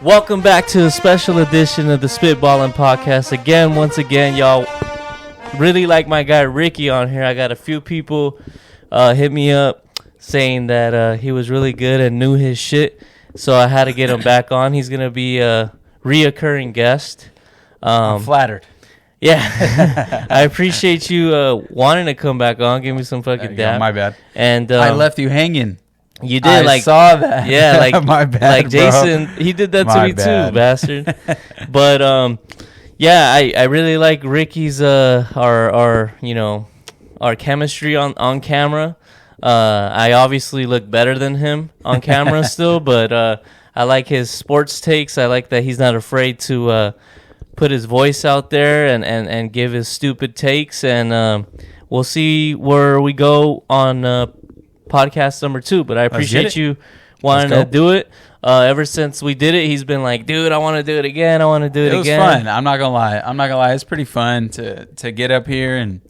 Welcome back to a special edition of the Spitballin Podcast. Once again, y'all really like my guy Ricky on here. I got a few people hit me up saying that he was really good and knew his shit, so I had to get him back on. He's going to be a reoccurring guest. I'm flattered. Yeah. I appreciate you wanting to come back on. Give me some fucking dap. My bad. And I left you hanging. You did. I saw that. Yeah, like my bad, like Jason, bro. he did that My to me bad. too, bastard. But yeah, I really like Ricky's our chemistry on camera. I obviously look better than him on camera still, but I like his sports takes. I like that he's not afraid to put his voice out there and give his stupid takes, and we'll see where we go on podcast number 2, but I appreciate you wanting to do it. Ever since we did it, he's been like, dude, I want to do it again. I want to do it again. It was fun. I'm not gonna lie. It's pretty fun to get up here and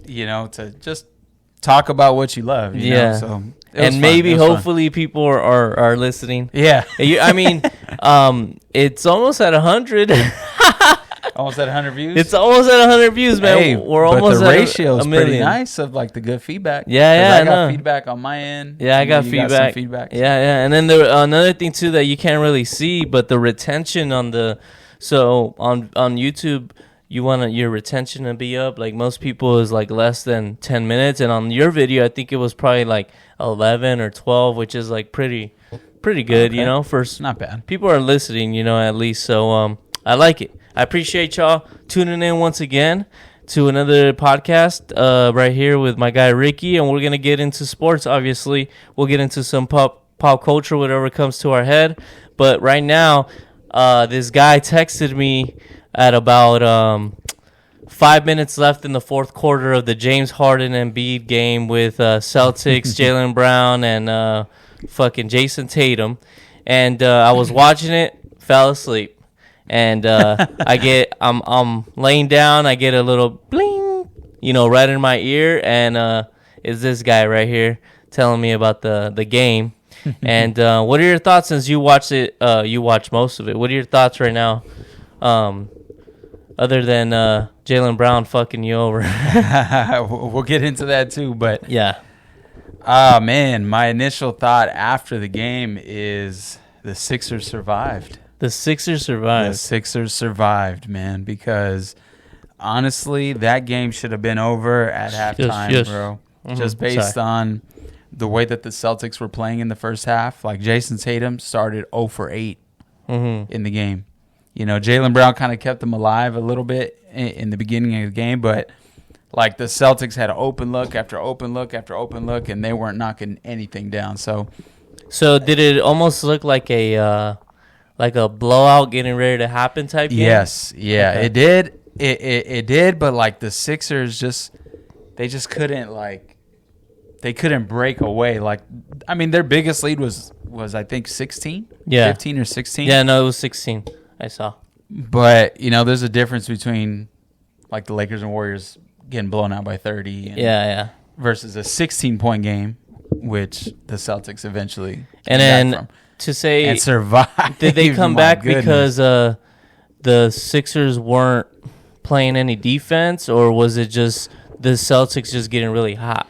to just talk about what you love. You know? So and maybe hopefully people are listening. Yeah. I mean, it's almost at 100. Almost at 100 views? It's almost at 100 views, man. Hey, we're almost but the at ratio is a million. pretty nice of like the good feedback. Yeah, I got feedback on my end. Yeah, I got feedback. Got some feedback. Yeah. And then another thing too that you can't really see, but the retention on YouTube, you want your retention to be up. Like most people is like less than 10 minutes, and on your video, I think it was probably like 11 or 12, which is like pretty good. Okay. For not bad. People are listening, at least. So I like it. I appreciate y'all tuning in once again to another podcast right here with my guy Ricky, and we're going to get into sports, obviously. We'll get into some pop culture, whatever comes to our head. But right now, this guy texted me at about 5 minutes left in the fourth quarter of the James Harden and Embiid game with Celtics, Jaylen Brown, and fucking Jason Tatum. And I was watching it, fell asleep. And I'm laying down, I get a little bling, right in my ear, and it's this guy right here telling me about the game. And what are your thoughts since you watched it? You watched most of it. What are your thoughts right now, other than Jaylen Brown fucking you over? We'll get into that too, but yeah. Man, my initial thought after the game is the Sixers survived. The Sixers survived. The Sixers survived, man, because honestly, that game should have been over at halftime, bro. Mm-hmm. Just based on the way that the Celtics were playing in the first half. Like, Jason Tatum started 0 for 8 in the game. Jaylen Brown kind of kept them alive a little bit in the beginning of the game, but like the Celtics had open look after open look after open look, and they weren't knocking anything down. So did it almost look like a blowout getting ready to happen type game? Yes. Yeah, okay. It did. It did, but like the Sixers they couldn't break away. Like, I mean, their biggest lead was I think 16? Yeah. 15 or 16? Yeah, no, it was 16. I saw. But, there's a difference between like the Lakers and Warriors getting blown out by 30 and versus a 16-point game, which the Celtics eventually and then from. To say and survive. Did they come back because the Sixers weren't playing any defense, or was it just the Celtics just getting really hot?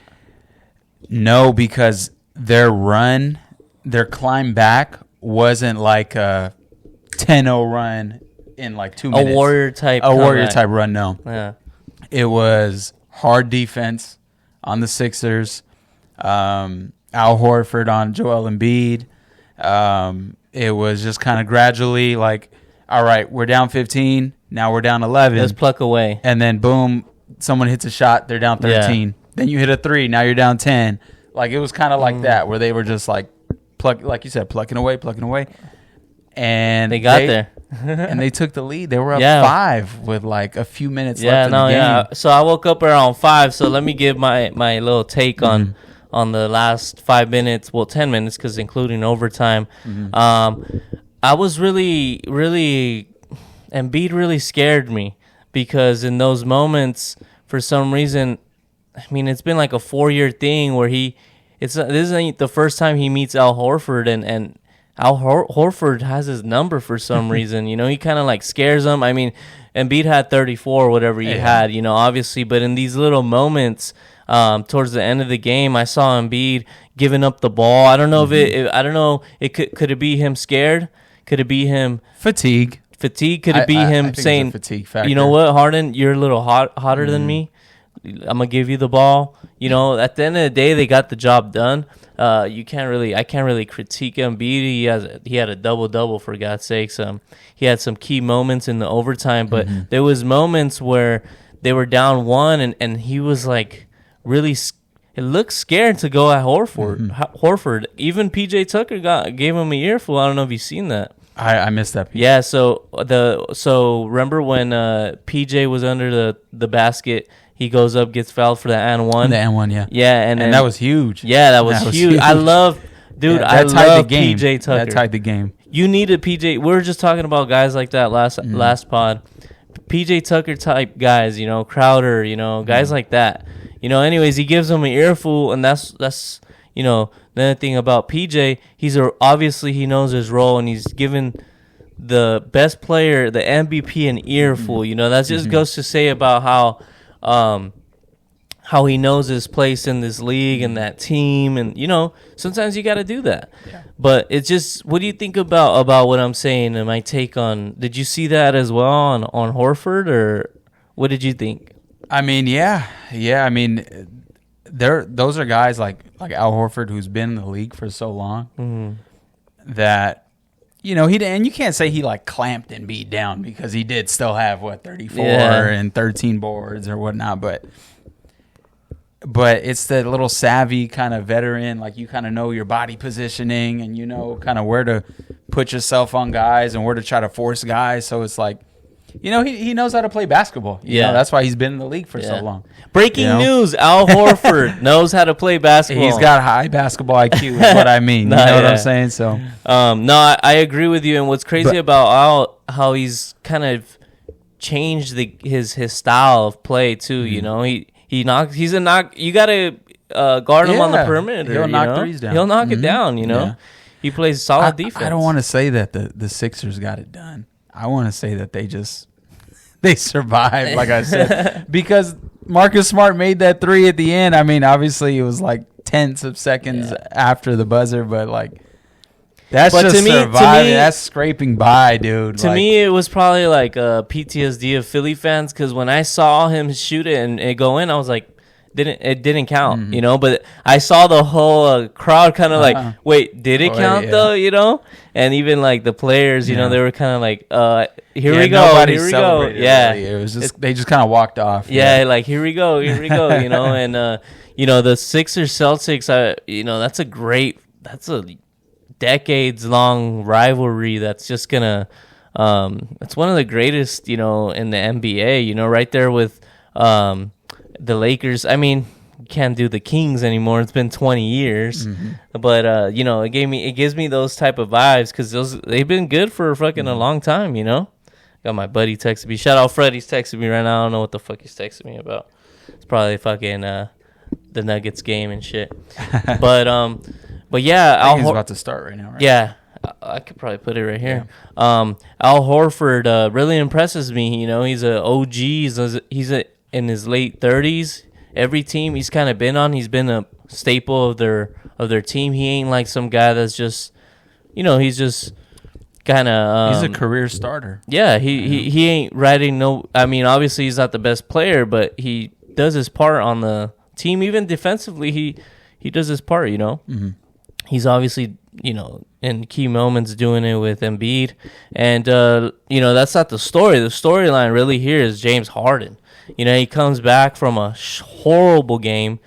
No, because their climb back wasn't like a 10-0 run in like 2 minutes. A Warrior type run, no. Yeah. It was hard defense on the Sixers. Al Horford on Joel Embiid. It was just kind of gradually like, all right, we're down 15. Now we're down 11. Let's pluck away. And then boom, someone hits a shot. They're down 13. Yeah. Then you hit a 3. Now you're down 10. Like, it was kind of like that, where they were just like, like you said, plucking away. And they got there. And they took the lead. They were up 5 with like a few minutes left in the game. Yeah. So I woke up around 5. So let me give my little take on the last 5 minutes, 10 minutes, because including overtime. I was really, Embiid really scared me, because in those moments, for some reason, I mean, it's been like a 4-year thing where this isn't the first time he meets Al Horford, and Al Horford has his number for some reason. You know, he kind of like scares him. I mean, Embiid had 34 or whatever he had, you know, obviously. But in these little moments towards the end of the game, I saw Embiid giving up the ball. I don't know I don't know. Could it be him scared? Could it be him fatigue? Could it be him saying, fatigue factor. You know what, Harden, you're a little hotter than me. I'm gonna give you the ball. You know, at the end of the day, they got the job done. I can't really critique Embiid. He had a double for God's sakes. He had some key moments in the overtime, but there was moments where they were down 1, and he was like really. It looked scared to go at Horford. Even PJ Tucker gave him an earful. I don't know if you've seen that. I missed that piece. Yeah. So remember when PJ was under the basket. He goes up, gets fouled for the and one. The and one, yeah. Yeah, and that was huge. Yeah, that was huge. I love PJ Tucker. That tied the game. You needed PJ. We were just talking about guys like that last pod. PJ Tucker type guys, you know, Crowder, you know, guys like that. You know, anyways, he gives him an earful, and that's you know, another thing about PJ. Obviously he knows his role, and he's given the best player, the MVP, an earful. You know, that just goes to say about how he knows his place in this league and that team, and you know, sometimes you got to do that. Yeah. But it's just, what do you think about what I'm saying and my take on? Did you see that as well on Horford, or what did you think? I mean, yeah. I mean, those are guys like Al Horford, who's been in the league for so long that. You know, and you can't say he like clamped and beat down, because he did still have 34 and 13 boards or whatnot, but it's the little savvy kind of veteran, like you kind of know your body positioning, and you know kind of where to put yourself on guys and where to try to force guys. So it's like, you know, he knows how to play basketball. You know, that's why he's been in the league for so long. Breaking news, Al Horford knows how to play basketball. He's got high basketball IQ is what I mean. You know what I'm saying? So, no, I agree with you. And what's crazy about Al, how he's kind of changed his style of play too. You know, he's a knock. You got to guard him on the perimeter. He'll knock threes down. He'll knock it down, you know. He plays solid defense. I don't want to say that the Sixers got it done. I want to say that they survived, like I said, because Marcus Smart made that three at the end. I mean, obviously it was like tenths of seconds after the buzzer, but like that's just surviving. That's scraping by, dude. To me, it was probably like PTSD of Philly fans, because when I saw him shoot it and it go in, I was like, it didn't count, you know. But I saw the whole crowd kind of like, wait, did it count though, you know? And even like the players, you know, they were kind of like, here we go. Yeah, really. It was just they just kind of walked off. Yeah, like here we go, you know. And you know, the Sixers Celtics, you know, that's a decades long rivalry that's just gonna it's one of the greatest, you know, in the NBA, you know, right there with the Lakers. I mean, you can't do the Kings anymore. It's been 20 years. But you know, it gives me those type of vibes, because they've been good for fucking a long time, you know. Got my buddy texting me. Shout out Fred, he's texting me right now. I don't know what the fuck he's texting me about. It's probably fucking the Nuggets game and shit. But yeah, I think he's about to start right now, right? Yeah. I could probably put it right here. Al Horford really impresses me. You know, he's an OG. He's in his late 30s. Every team he's kind of been on, he's been a staple of their team. He ain't like some guy that's just, you know, he's just kind of. He's a career starter. Yeah, he ain't riding no. I mean, obviously he's not the best player, but he does his part on the team. Even defensively, he does his part. You know, he's obviously, you know, in key moments doing it with Embiid, and you know, that's not the story. The storyline really here is James Harden. You know, he comes back from a horrible game.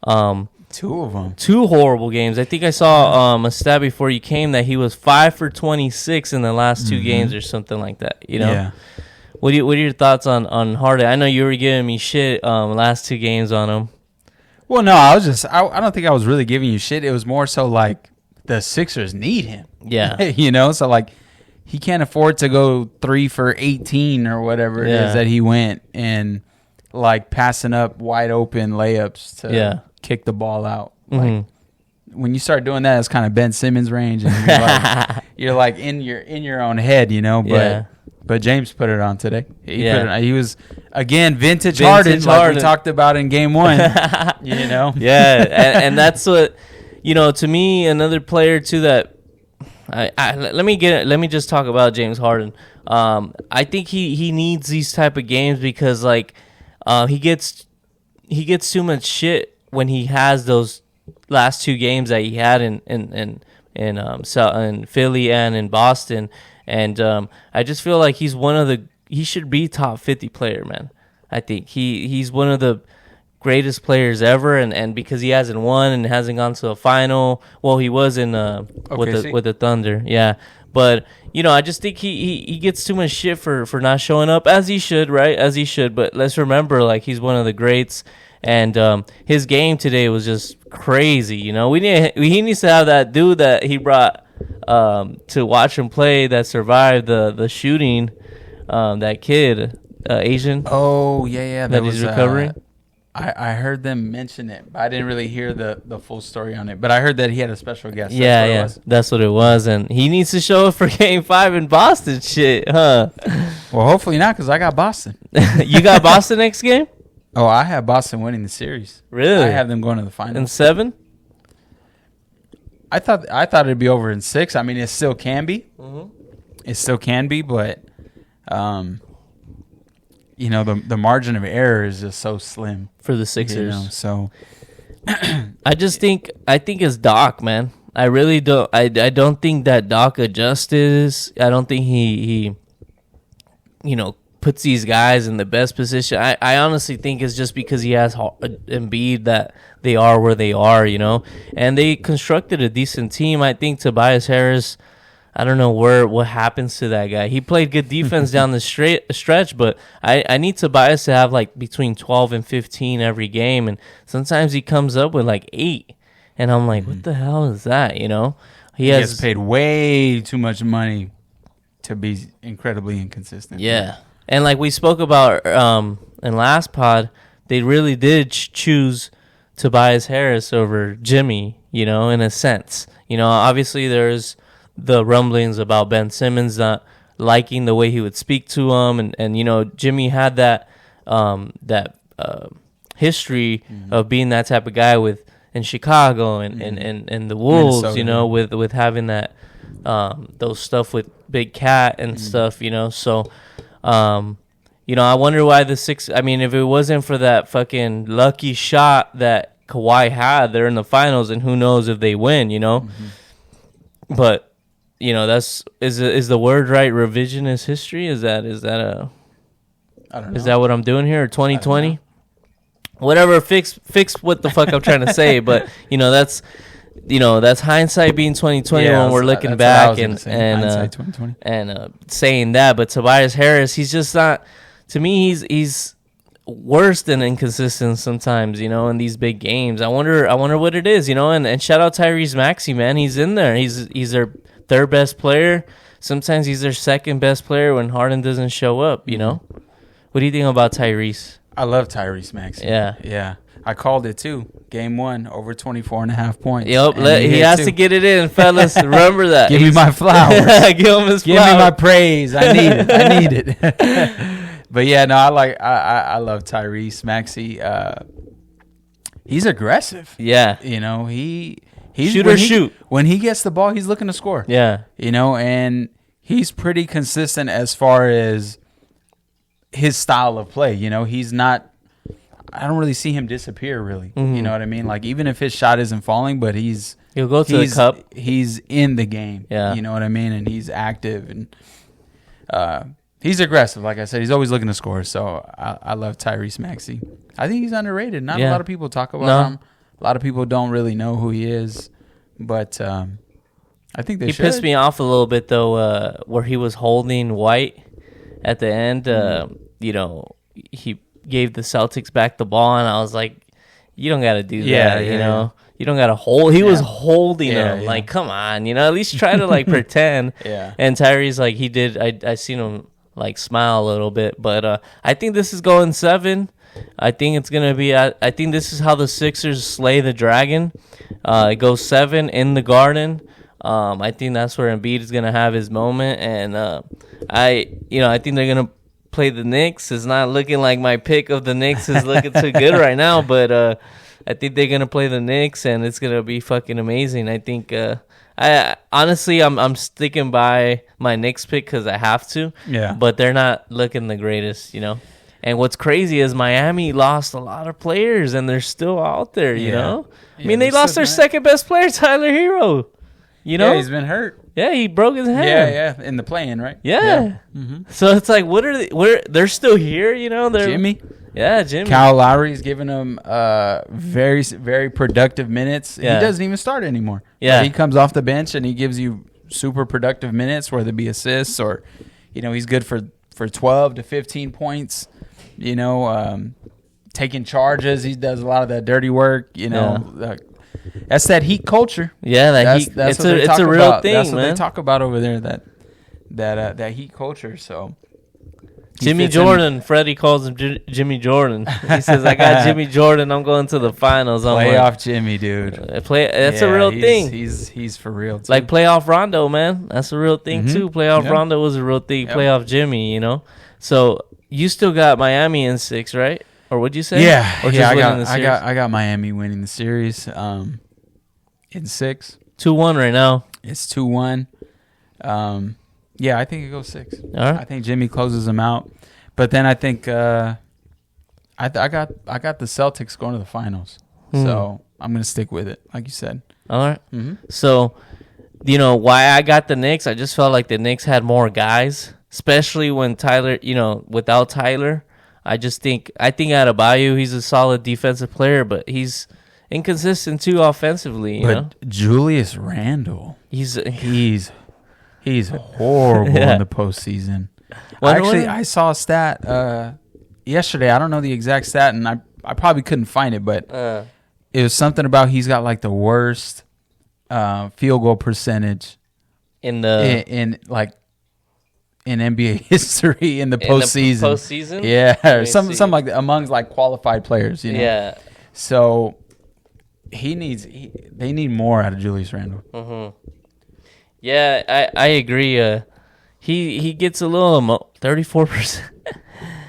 Two of them. 2 horrible games. I think I saw a stat before you came that he was 5 for 26 in the last 2 games or something like that. You know. Yeah. What are your thoughts on Harden? I know you were giving me shit last 2 games on him. Well, no, I don't think I was really giving you shit. It was more so like the Sixers need him. Yeah. You know, so like he can't afford to go 3 for 18 or whatever it is that he went, and like passing up wide open layups to kick the ball out. Like, when you start doing that, it's kind of Ben Simmons range, and you're like in your own head, you know. But James put it on today. He was again vintage Harden, like we talked about in game 1. You know. Yeah, and that's what, you know, to me, another player too that let me just talk about James Harden. I think he needs these type of games because like he gets too much shit when he has those last 2 games that he had in Philly and in Boston. And I just feel like he should be top 50 player, man. I think he's one of the greatest players ever, and because he hasn't won and hasn't gone to a final. Well, he was in with the Thunder, yeah. But you know, I just think he gets too much shit for not showing up, as he should, right? As he should. But let's remember, like, he's one of the greats, and his game today was just crazy. You know, he needs to have that dude that he brought to watch him play that survived the shooting. That kid, Asian. Oh yeah, that he's recovering. I heard them mention it, but I didn't really hear the full story on it. But I heard that he had a special guest. That's what it was, and he needs to show up for Game 5 in Boston. Shit, huh? Well, hopefully not, because I got Boston. You got Boston next game? Oh, I have Boston winning the series. Really? I have them going to the finals. In 7? I thought it'd be over in 6. I mean, it still can be. Mm-hmm. It still can be, but you know, the margin of error is just so slim for the Sixers. You know, so I think it's Doc, man. I really don't. I don't think that Doc adjusted. I don't think he you know, puts these guys in the best position. I honestly think it's just because he has Embiid that they are where they are, you know. And they constructed a decent team. I think Tobias Harris, I don't know what happens to that guy. He played good defense down the stretch, but I need Tobias to have like between 12 and 15 every game, and sometimes he comes up with like 8, and I'm like, what the hell is that? You know, he gets paid way too much money to be incredibly inconsistent. Yeah, and like we spoke about in last pod, they really did choose Tobias Harris over Jimmy. You know, in a sense, you know, obviously there's the rumblings about Ben Simmons not liking the way he would speak to him, and you know, Jimmy had that history of being that type of guy in Chicago and the Wolves, Minnesota. You know, with having that those stuff with Big Cat and stuff, you know. So you know, I wonder why the Six. I mean, if it wasn't for that fucking lucky shot that Kawhi had, they're in the finals, and who knows if they win, you know. But you know, is the word right? Revisionist history? Is that a? I don't know. Is that what I'm doing here? Or 2020? Whatever. Fix what the fuck I'm trying to say. But you know, that's hindsight being 2020 when we're looking back and saying that. But Tobias Harris, he's just not. To me, he's worse than inconsistent sometimes. You know, in these big games. I wonder what it is. You know, and shout out Tyrese Maxey, man. He's in there. He's their third best player. Sometimes he's their second best player when Harden doesn't show up, you know? What do you think about Tyrese? I love Tyrese Maxey. Yeah. I called it too. Game 1, over 24.5 points. Yep, he has to get it in, fellas. Remember that. Give me my flowers. Give him his flowers. Give me my praise. I need it. But yeah, no, I love Tyrese Maxey. He's aggressive. Yeah. You know, he's shoot. When he gets the ball, he's looking to score. Yeah. You know, and he's pretty consistent as far as his style of play. You know, he's not, I don't really see him disappear, really. You know what I mean? Like, even if his shot isn't falling, but he'll go to the cup. He's in the game. Yeah. You know what I mean? And he's active and he's aggressive. Like I said, he's always looking to score. So I love Tyrese Maxey. I think he's underrated. Not a lot of people talk about him. A lot of people don't really know who he is, but I think they should. He pissed me off a little bit, though, where he was holding White at the end. You know, he gave the Celtics back the ball, and I was like, you don't got to do that, you know? You don't got to hold. He was holding him. Like, come on, you know, at least try to, like, pretend. And Tyrese, like, he did. I seen him, like, smile a little bit. But I think this is going 7. I think it's gonna be. I think this is how the Sixers slay the Dragon. It goes 7 in the Garden. I think that's where Embiid is gonna have his moment, and I think they're gonna play the Knicks. It's not looking like my pick of the Knicks is looking too good right now, but I think they're gonna play the Knicks, and it's gonna be fucking amazing. I think. I'm sticking by my Knicks pick because I have to. Yeah. But they're not looking the greatest, you know. And what's crazy is Miami lost a lot of players, and they're still out there, you know. I mean, they lost their second best player, Tyler Hero. You know, yeah, he's been hurt. Yeah, he broke his hand. Yeah, in the play-in, right? Yeah. Mm-hmm. So it's like, what are they? They're still here, you know. Jimmy. Yeah, Jimmy. Kyle Lowry's giving him very, very productive minutes. Yeah. He doesn't even start anymore. Yeah. But he comes off the bench and he gives you super productive minutes, whether it be assists or, you know, he's good for 12 to 15 points. You know, taking charges. He does a lot of that dirty work. You know, that's that Heat culture. Yeah, that's it's a real thing, That's man. what they talk about over there. That Heat culture. So. Jimmy Jordan. Freddie calls him Jimmy Jordan. He says, "I got Jimmy Jordan. I'm going to the finals." Playoff Jimmy, dude. That's a real thing. He's for real, too. Like playoff Rondo, man. That's a real thing too. Playoff Rondo was a real thing. Yep. Playoff Jimmy, you know. So you still got Miami in 6, right? Or what'd you say? Yeah, or I got Miami winning the series. In 6, 2-1 right now. It's 2-1. Yeah, I think it goes 6. All right. I think Jimmy closes them out, but then I think I got the Celtics going to the finals, so I'm gonna stick with it, like you said. All right. So, you know why I got the Knicks? I just felt like the Knicks had more guys, especially when Tyler. You know, without Tyler, I think Adebayo, he's a solid defensive player, but he's inconsistent too offensively. You know, Julius Randle, he's horrible in the postseason. I saw a stat yesterday. I don't know the exact stat, and I probably couldn't find it, but it was something about he's got like the worst field goal percentage in NBA history in the postseason. Postseason? Yeah, something like that among like qualified players. You know? Yeah. So they need more out of Julius Randle. Mm-hmm. Yeah, I agree. He gets a little 34%.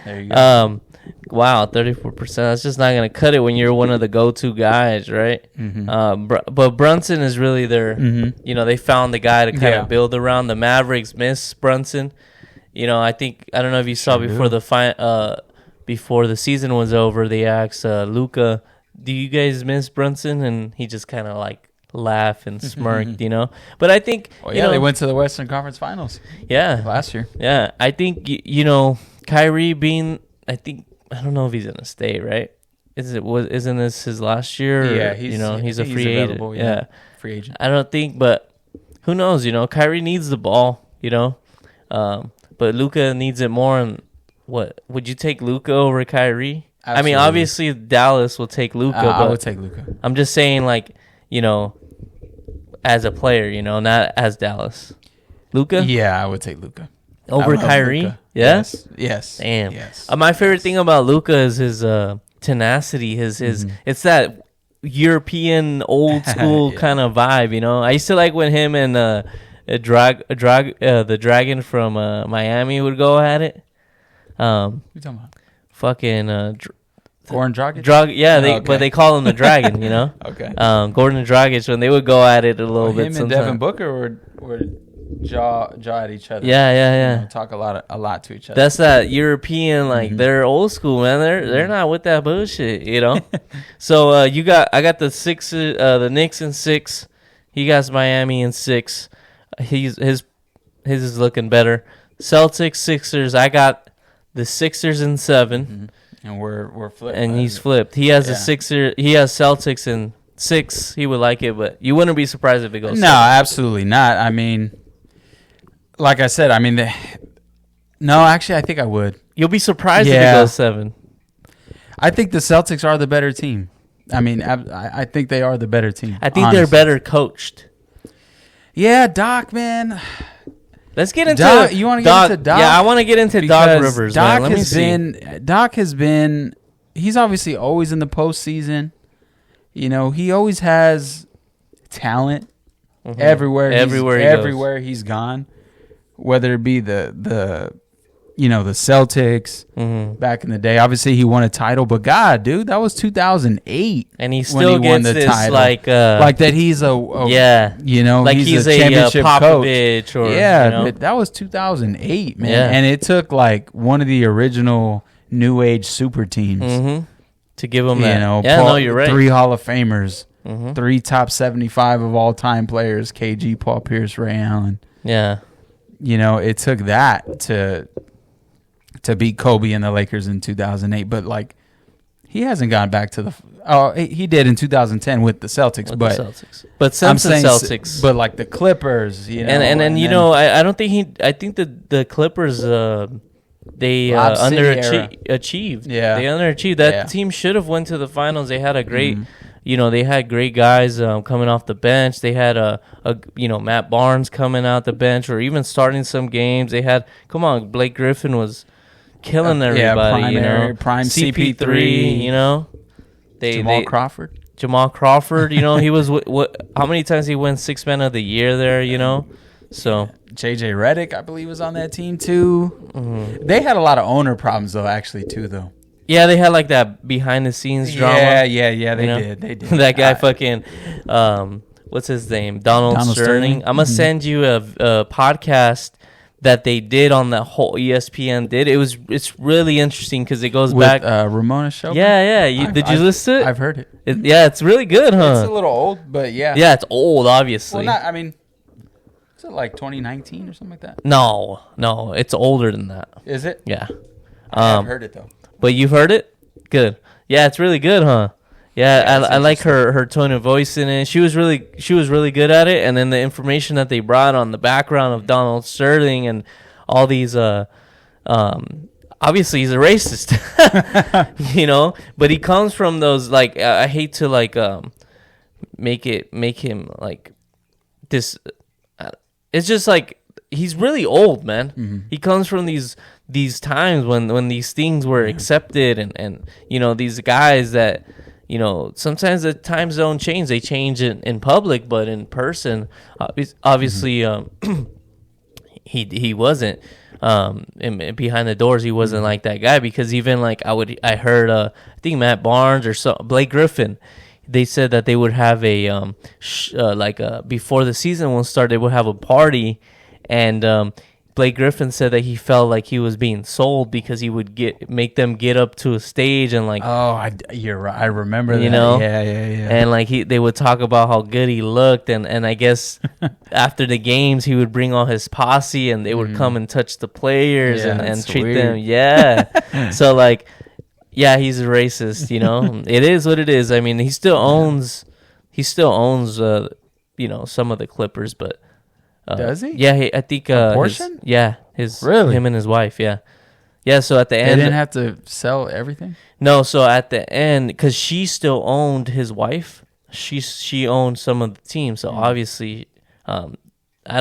There you go. Wow, 34%. That's just not gonna cut it when you're one of the go-to guys, right? Mm-hmm. But Brunson is really their. Mm-hmm. You know, they found the guy to kind of build around. The Mavericks miss Brunson. You know, I don't know if you saw before the season was over. They asked Luka, "Do you guys miss Brunson?" And he just kind of like laughed and smirked, you know. But I think, they went to the Western Conference Finals. Yeah, last year. Yeah, I think Kyrie being. I don't know if he's gonna stay. Right? Isn't this his last year? Yeah, he's a free agent. Yeah, free agent. I don't think, but who knows? You know, Kyrie needs the ball. You know, but Luka needs it more. And what would you take Luka over Kyrie? Absolutely. I mean, obviously Dallas will take Luka. I would take Luka. I'm just saying, like, you know, as a player, you know, not as Dallas. Luka? Yeah, I would take Luka. Over Kyrie? Luka. Yeah? Yes. Damn. Yes. My favorite thing about Luka is his tenacity. It's that European old school kind of vibe, you know. I used to like when him and the Dragon from Miami would go at it. What are you talking about? Fucking Goran Dragic? but they call him the Dragon, you know? Okay. Gordon Dragic, when they would go at it a little bit him sometimes. And Devin Booker would jaw at each other. Yeah. You know, talk a lot to each other. That's that European, like, they're old school, man. They're not with that bullshit, you know? So I got the Sixers, the Knicks in 6. He got Miami in 6. His is looking better. Celtics, Sixers, I got the Sixers in 7. Mm-hmm. And we're flipped. And he's flipped. He has he has Celtics in 6. He would like it, but you wouldn't be surprised if it goes 7. No, absolutely not. I mean, like I said, actually, I think I would. You'll be surprised if it goes 7. I think the Celtics are the better team. I mean, I think they are the better team. I think they're better coached. Yeah, Doc, man. Let's get into You want to get into Doc? Yeah, I want to get into Doc Rivers. Doc man. has been he's obviously always in the postseason. You know, he always has talent everywhere he's gone. Whether it be the Celtics back in the day. Obviously, he won a title, but God, dude, that was 2008, and he still gets this title. like that. He's like he's a championship Popovich coach. Or that was 2008, man, and it took like one of the original New Age super teams to give him that. You're right. 3 Hall of Famers, 3 top 75 of all time players: KG, Paul Pierce, Ray Allen. Yeah, it took that to beat Kobe and the Lakers in 2008, but like he hasn't gone back to the. He did in 2010 with the Celtics, but since the Celtics, but like the Clippers, I don't think I think the Clippers they underachieved. Yeah, they underachieved. That team should have went to the finals. They had a great. They had great guys coming off the bench. They had Matt Barnes coming out the bench or even starting some games. They had Blake Griffin was killing everybody. Prime CP3. Jamal Crawford. Jamal Crawford. He was how many times he won 6th Man of the Year there? So JJ Redick, I believe, was on that team too. They had a lot of owner problems though, actually too though. Yeah, they had like that behind the scenes drama. Yeah, they did. That guy fucking, what's his name? Donald Sterling. I'm gonna send you a podcast that they did on that whole ESPN did. It's really interesting because it goes back. Ramona Shelburne? Yeah. Did you listen to it? I've heard it. It's really good, huh? It's a little old, but yeah. Yeah, it's old, obviously. Well, is it like 2019 or something like that? No, it's older than that. Is it? Yeah. I've heard it though. But you've heard it? Good. Yeah, it's really good, huh? Yeah, I like her tone of voice in it. She was really good at it. And then the information that they brought on the background of Donald Sterling and all these, obviously he's a racist, but he comes from those, like, I hate to like make him like this. It's just like he's really old, man. He comes from these times when these things were accepted and these guys that sometimes the time zone change. They change it in public, but in person, obviously, he wasn't. And behind the doors, he wasn't like that guy because even like I heard I think Matt Barnes or Blake Griffin. They said that they would have a before the season will start, they would have a party, and Blake Griffin said that he felt like he was being sold because he would make them get up to a stage and like. Oh, you're right. I remember that. Yeah. And like they would talk about how good he looked, and I guess after the games he would bring all his posse and they would come and touch the players and treat weird. them. Yeah. So like. Yeah, he's a racist, It is what it is. I mean, he still owns some of the Clippers, but does he? Yeah, I think abortion? Him and his wife, yeah. Yeah, so at the end they didn't have to sell everything? No, so at the end cuz she still owned his wife, she owned some of the team, so obviously I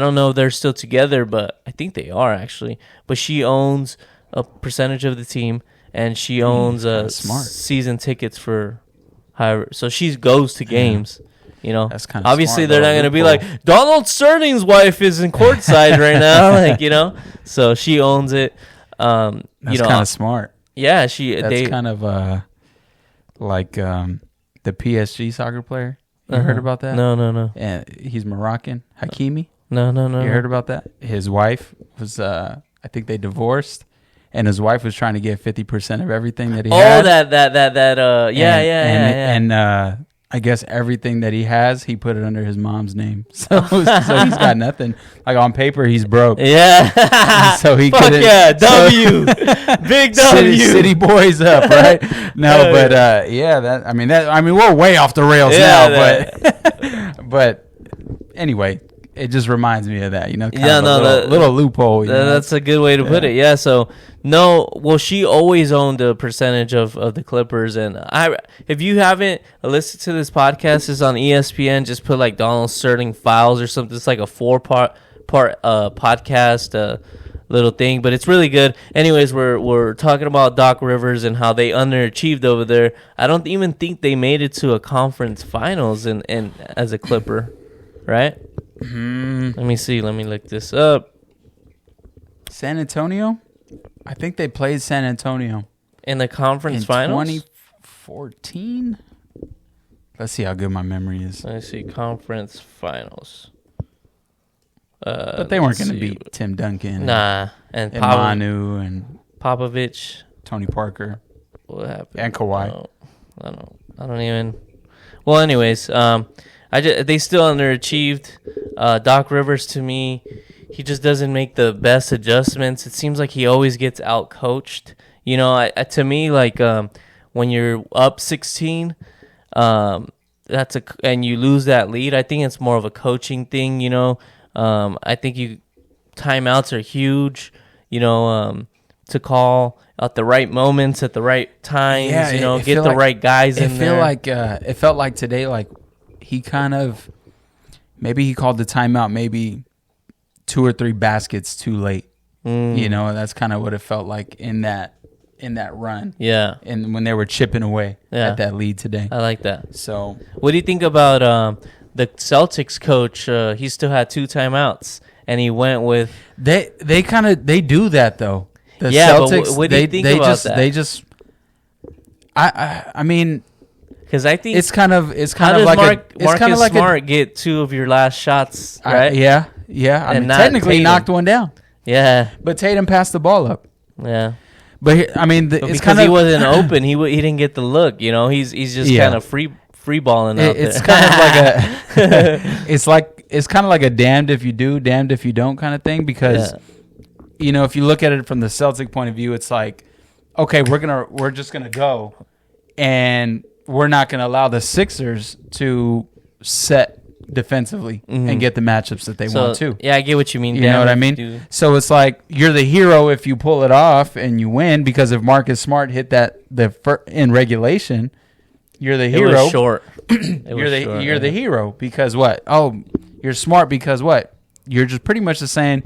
don't know if they're still together, but I think they are actually. But she owns a percentage of the team. And she owns season tickets for so she goes to games. That's kind of obviously smart, they're not going to be like Donald Sterling's wife is in courtside right now, So she owns it. That's kind of smart. Yeah, that's kind of like the PSG soccer player. You heard about that? No. And he's Moroccan, Hakimi. No. You heard about that? His wife was I think they divorced. And his wife was trying to get 50% of everything that he had. Oh, And I guess everything that he has, he put it under his mom's name. So he's got nothing. Like on paper, he's broke. Yeah. So he couldn't. Yeah, W. Big W. City boys up, right? No, but we're way off the rails now. But anyway. It just reminds me of that, little loophole. That's a good way to put it. Yeah. So she always owned a percentage of the Clippers, and if you haven't listened to this podcast, it's on ESPN. Just put like Donald Sterling Files or something. It's like a 4-part podcast. little thing, but it's really good. Anyways, we're talking about Doc Rivers and how they underachieved over there. I don't even think they made it to a conference finals and as a Clipper, right? Let me see. Let me look this up. San Antonio? I think they played San Antonio in the conference finals? 2014? Let's see how good my memory is. Let's see. Conference finals. But they weren't going to beat Tim Duncan. Nah. And Manu and Popovich. Tony Parker. What happened? And Kawhi. I don't even. Well, anyways, they still underachieved. Doc Rivers, to me, he just doesn't make the best adjustments. It seems like he always gets out-coached. You know, to me, like when you're up 16, and you lose that lead, I think it's more of a coaching thing. You know, I think timeouts are huge. You know, to call at the right moments at the right times. Yeah, you know, get the right guys in there. It felt like today, like he kind of maybe he called the timeout maybe 2 or 3 baskets too late. You know, that's kind of what it felt like in that run. Yeah. And when they were chipping away at that lead today. I like that. So what do you think about the Celtics coach? He still had 2 timeouts and he went with they do that though. The Celtics, but what do you think about that? I mean, because I think it's kind of like Marcus Smart get 2 of your last shots, right? Yeah. I mean, technically Tatum knocked one down. Yeah, but Tatum passed the ball up. Yeah, but I mean, it's because he wasn't open, he didn't get the look. You know, he's just kind of free balling out there. It's kind of like it's kind of like a damned if you do, damned if you don't kind of thing. Because you know, if you look at it from the Celtic point of view, it's like, okay, we're just gonna go, and we're not gonna allow the Sixers to set defensively and get the matchups that they want to. Yeah, I get what you mean. You know what I mean? So it's like you're the hero if you pull it off and you win, because if Marcus Smart hit that in regulation, you're the hero. It was short. You're the hero because what? Oh, you're smart because what? You're just pretty much just saying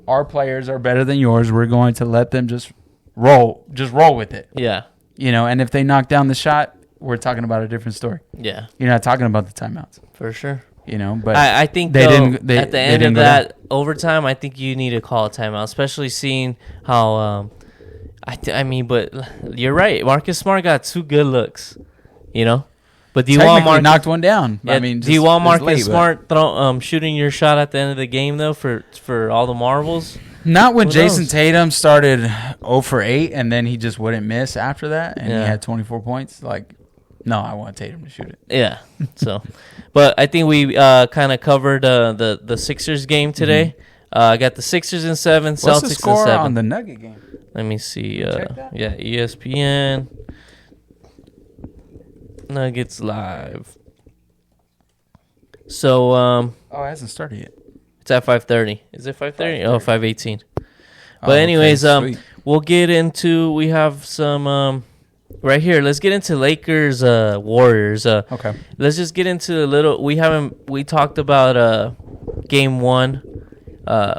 our players are better than yours. We're going to let them just roll with it. Yeah. You know, and if they knock down the shot, we're talking about a different story. Yeah. You're not talking about the timeouts. For sure. You know, but I think at the end of that overtime, I think you need to call a timeout, especially seeing how I mean, but you're right. Marcus Smart got 2 good looks, you know. But do you want knocked one down? Yeah, I mean, do you want Marcus Smart shooting your shot at the end of the game though for all the marbles? Not when Jason Tatum started 0 for 8 and then he just wouldn't miss after that and he had 24 points. Like, no, I want Tatum to shoot it. Yeah. So, but I think we kind of covered the Sixers game today. I got the Sixers in 7, Celtics in 7. What's the score on the Nugget game? Let me see. Yeah, ESPN. Nuggets live. So, it hasn't started yet. It's at 5:30. Is it 5:30? Oh, 5:18. But anyways, we'll get into. We have some right here. Let's get into Lakers Warriors. Okay. Let's just get into a little. We talked about game 1.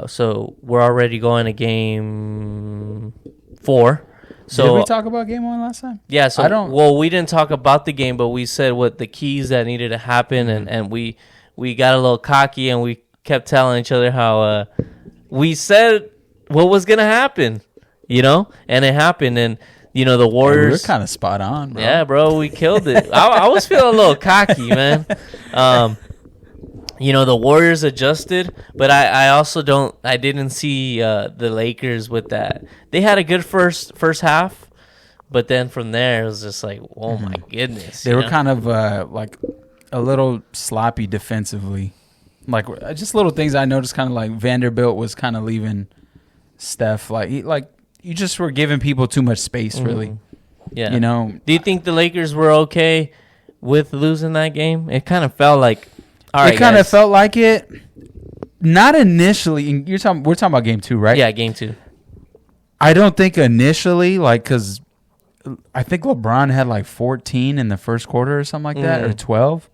So we're already going to game 4. So did we talk about game 1 last time? Yeah. So well, we didn't talk about the game, but we said what the keys that needed to happen, and we got a little cocky and we kept telling each other how we said what was gonna happen, you know, and it happened. And you know the Warriors. We're kind of spot on, bro. Yeah, bro, we killed it. I was feeling a little cocky, man. You know the Warriors adjusted, but I also didn't see the Lakers with that. They had a good first half, but then from there it was just like, oh my goodness. They were kind of like a little sloppy defensively. Like just little things I noticed, kind of like Vanderbilt was kind of leaving Steph. Like you just were giving people too much space, really. Yeah. You know. Do you think the Lakers were okay with losing that game? It kind of felt like. All right, it kind of felt like it. Not initially. We're talking about game 2, right? Yeah, game 2. I don't think initially, like, because I think LeBron had like 14 in the first quarter or something like that, or 12.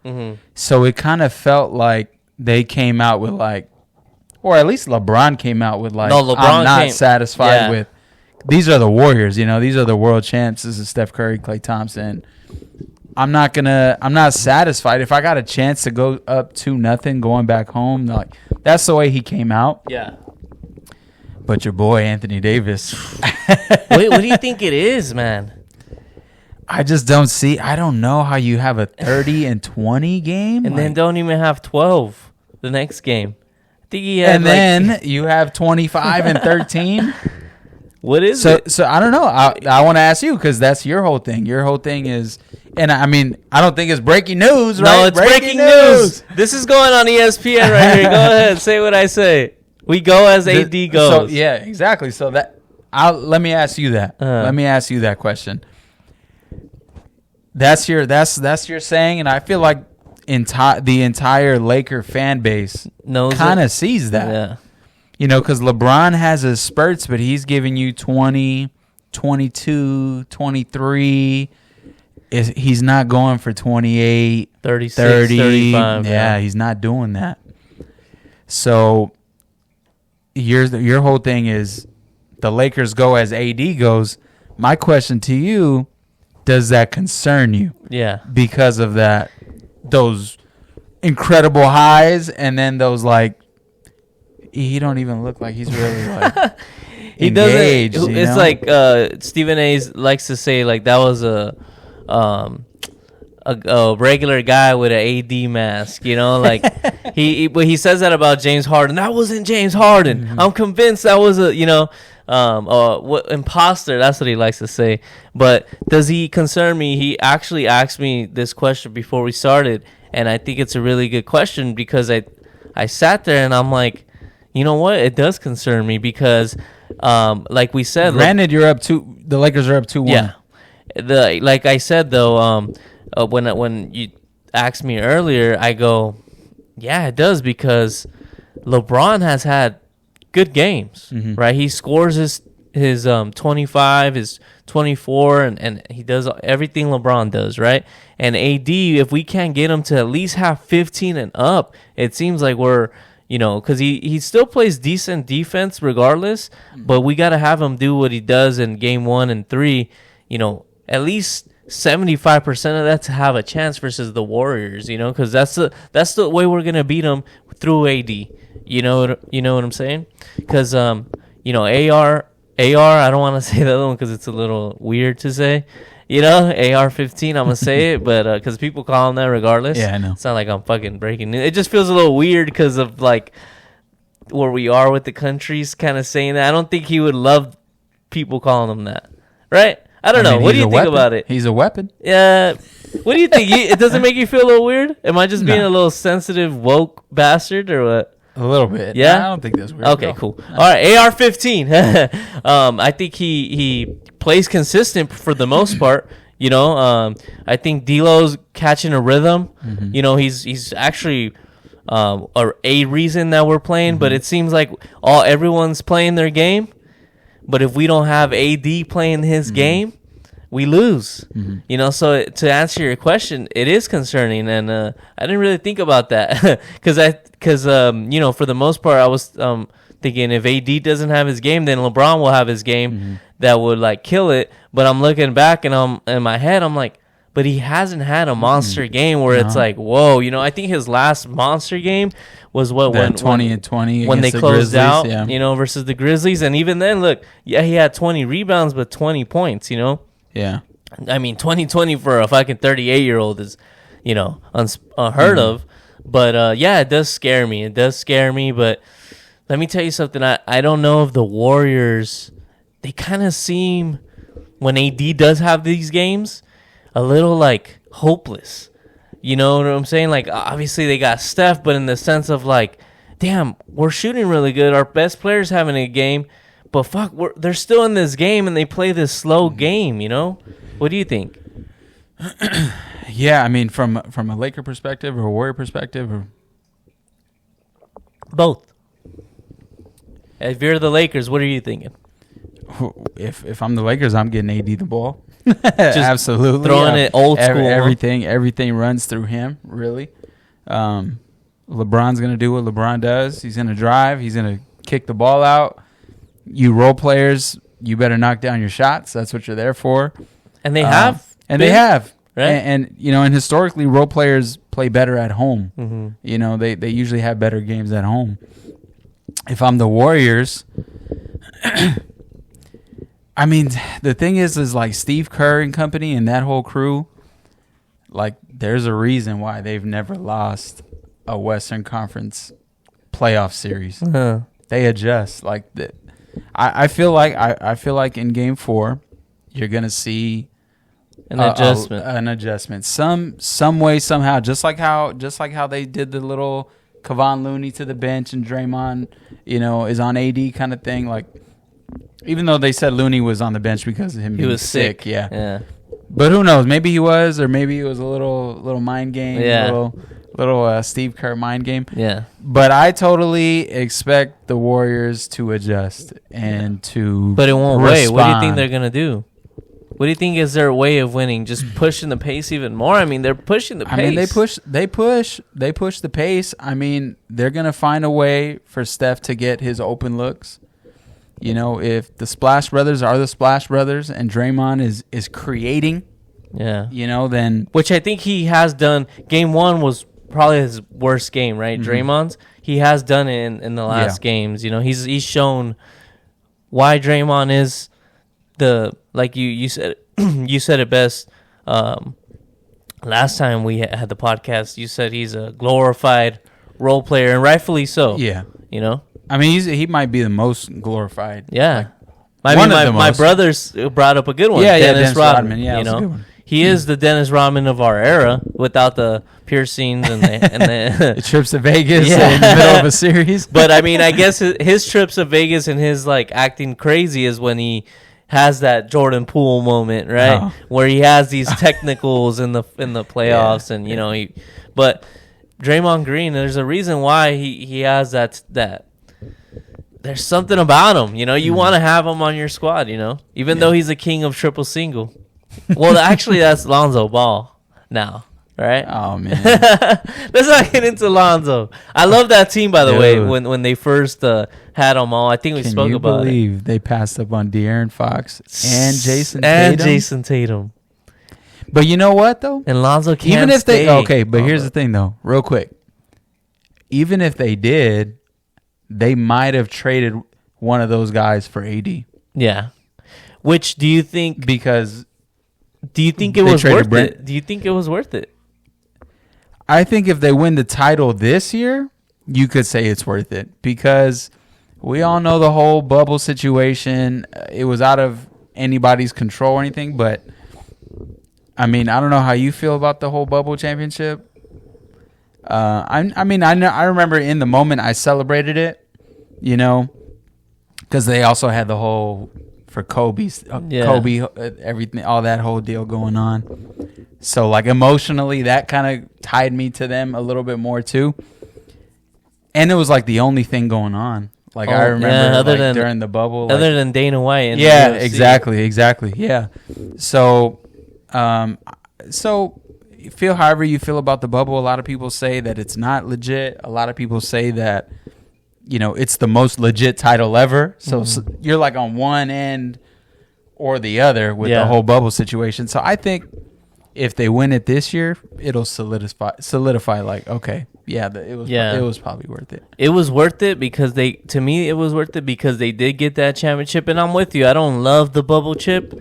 So it kind of felt like they came out with like, or at least LeBron came out with like, LeBron I'm not satisfied with. These are the Warriors, you know. These are the world champs. This is Steph Curry, Klay Thompson. I'm not satisfied. If I got a chance to go up 2-0 going back home, like that's the way he came out. Yeah. But your boy Anthony Davis. Wait, what do you think it is, man? I just don't see. I don't know how you have a 30-20 game and then don't even have 12 the next game. I think he had. And then you have 25-13. What is it? So I don't know. I want to ask you because that's your whole thing. Your whole thing is, and I mean, I don't think it's breaking news, right? No, it's breaking news. This is going on ESPN right here. Go ahead, say what I say. We go as AD goes. So yeah, exactly. So let me ask you that. Let me ask you that question. That's your saying, and I feel like the entire Laker fan base kind of sees that. Yeah. You know, because LeBron has his spurts, but he's giving you 20, 22, 23. He's not going for 28, 36, 30. 35. Yeah, he's not doing that. So your whole thing is the Lakers go as AD goes. My question to you, does that concern you? Yeah. Because of those incredible highs and then those like, he don't even look like he's really like he engaged. Doesn't. It's like Stephen A. likes to say like that was a regular guy with an AD mask, you know, like he says that about James Harden. That wasn't James Harden. Mm-hmm. I'm convinced that was what imposter. That's what he likes to say. But does he concern me? He actually asked me this question before we started, and I think it's a really good question because I sat there and I'm like, you know what? It does concern me because, like we said, granted, the Lakers are up 2-1. Yeah, like I said though, when you asked me earlier, I go, yeah, it does because LeBron has had good games, right? He scores his 25, his 24, and he does everything LeBron does, right? And AD, if we can't get him to at least have 15 and up, it seems like we're. You know, because he still plays decent defense regardless, but we got to have him do what he does in game 1 and 3, you know, at least 75% of that to have a chance versus the Warriors, you know, because that's the way we're going to beat them through AD. You know what I'm saying? Because, you know, AR, I don't want to say the other one because it's a little weird to say. You know, AR-15, I'm going to say it, but because people call him that regardless. Yeah, I know. It's not like I'm fucking breaking it. It just feels a little weird because of, like, where we are with the countries kind of saying that. I don't think he would love people calling him that. Right? I don't know. What do you think about it? He's a weapon. Yeah. What do you think? It doesn't make you feel a little weird? Am I just being a little sensitive, woke bastard or what? A little bit. Yeah? I don't think that's weird. Okay, cool. No. All right, AR-15. I think he plays consistent for the most part. You know, I think D'Lo's catching a rhythm. Mm-hmm. You know, he's actually a reason that we're playing, but it seems like everyone's playing their game. But if we don't have AD playing his game, we lose. Mm-hmm. You know, so to answer your question, it is concerning, and I didn't really think about that because you know, for the most part, I was thinking if AD doesn't have his game, then LeBron will have his game. Mm-hmm. That would like kill it. But I'm looking back and in my head, I'm like, but he hasn't had a monster game where it's like, whoa, you know. I think his last monster game was when 20 when they closed out, yeah. You know, versus the Grizzlies. And even then, look, yeah, he had 20 rebounds, but 20 points, you know. Yeah. I mean, 20 for a fucking 38-year-old is, you know, unheard of. But yeah, it does scare me. But let me tell you something. I don't know if the Warriors, they kind of seem, when AD does have these games, a little like hopeless. You know what I'm saying? Like, obviously they got Steph, but in the sense of like, damn, we're shooting really good. Our best player's having a game, but fuck, they're still in this game and they play this slow game, you know? What do you think? Yeah, I mean, from a Laker perspective or a Warrior perspective, or both. If you're the Lakers, what are you thinking? If I'm the Lakers, I'm getting AD the ball. Just absolutely throwing it old school. Everything runs through him, really. LeBron's going to do what LeBron does. He's going to drive. He's going to kick the ball out. You role players, you better knock down your shots. That's what you're there for. And they have. And they have. Right? And and historically, role players play better at home. Mm-hmm. They usually have better games at home. If I'm the Warriors, I mean, the thing is like Steve Kerr and company and that whole crew, like there's a reason why they've never lost a Western Conference playoff series. Uh-huh. They adjust. Like I feel like in Game 4, you're gonna see an adjustment. An adjustment. Some way, somehow. Just like how they did the little Kevon Looney to the bench and Draymond, is on AD kind of thing. Like, even though they said Looney was on the bench because of him being sick. Yeah. But who knows? Maybe he was, or maybe it was a little mind game. Yeah. Little Steve Kerr mind game. Yeah. But I totally expect the Warriors to adjust and to. But it won't wait. respond. What do you think they're gonna do? What do you think is their way of winning? Just pushing the pace even more? I mean, they're pushing the pace. I mean, they push the pace. I mean, they're gonna find a way for Steph to get his open looks. If the Splash Brothers are the Splash Brothers and Draymond is creating, then which I think he has done. Game 1 was probably his worst game, right? Mm-hmm. Draymond's. He has done it in the last games. He's shown why Draymond is like you said you said it best last time we had the podcast. You said he's a glorified role player, and rightfully so. Yeah. I mean, he might be the most glorified. Yeah. Like, my brothers brought up a good one. Yeah, Dennis Rodman. Yeah, that's a good one. He is the Dennis Rodman of our era, without the piercings and the trips to Vegas in the middle of a series. But I mean, I guess his trips to Vegas and his like acting crazy is when he has that Jordan Poole moment, right? Where he has these technicals in the playoffs, and but Draymond Green, there's a reason why he has that. There's something about him, you want to have him on your squad, even though he's a king of triple single. Well, actually, that's Lonzo Ball now, right? Oh man, let's not get into Lonzo. I love that team, by the way. When they first had them all, I think we spoke about it. Can you believe they passed up on De'Aaron Fox and Jason Tatum? But you know what though? And Lonzo can't even if stay. But here's the thing though, real quick. Even if they did, they might have traded one of those guys for AD. Yeah. Which do you think? Because do you think it was worth it? Do you think it was worth it? I think if they win the title this year, you could say it's worth it, because we all know the whole bubble situation. It was out of anybody's control or anything, but I mean, I don't know how you feel about the whole bubble championship. I remember in the moment I celebrated it, because they also had the whole for Kobe, everything, all that whole deal going on. So like emotionally, that kind of tied me to them a little bit more too. And it was like the only thing going on. Like I remember during the bubble, other than Dana White. And exactly. Yeah. So, feel however you feel about the bubble. A lot of people say that it's not legit. A lot of people say that, it's the most legit title ever. So, you're like on one end or the other with the whole bubble situation. So I think if they win it this year, it'll solidify like, okay, it was probably worth it. It was worth it because it was worth it because they did get that championship. And I'm with you. I don't love the bubble chip.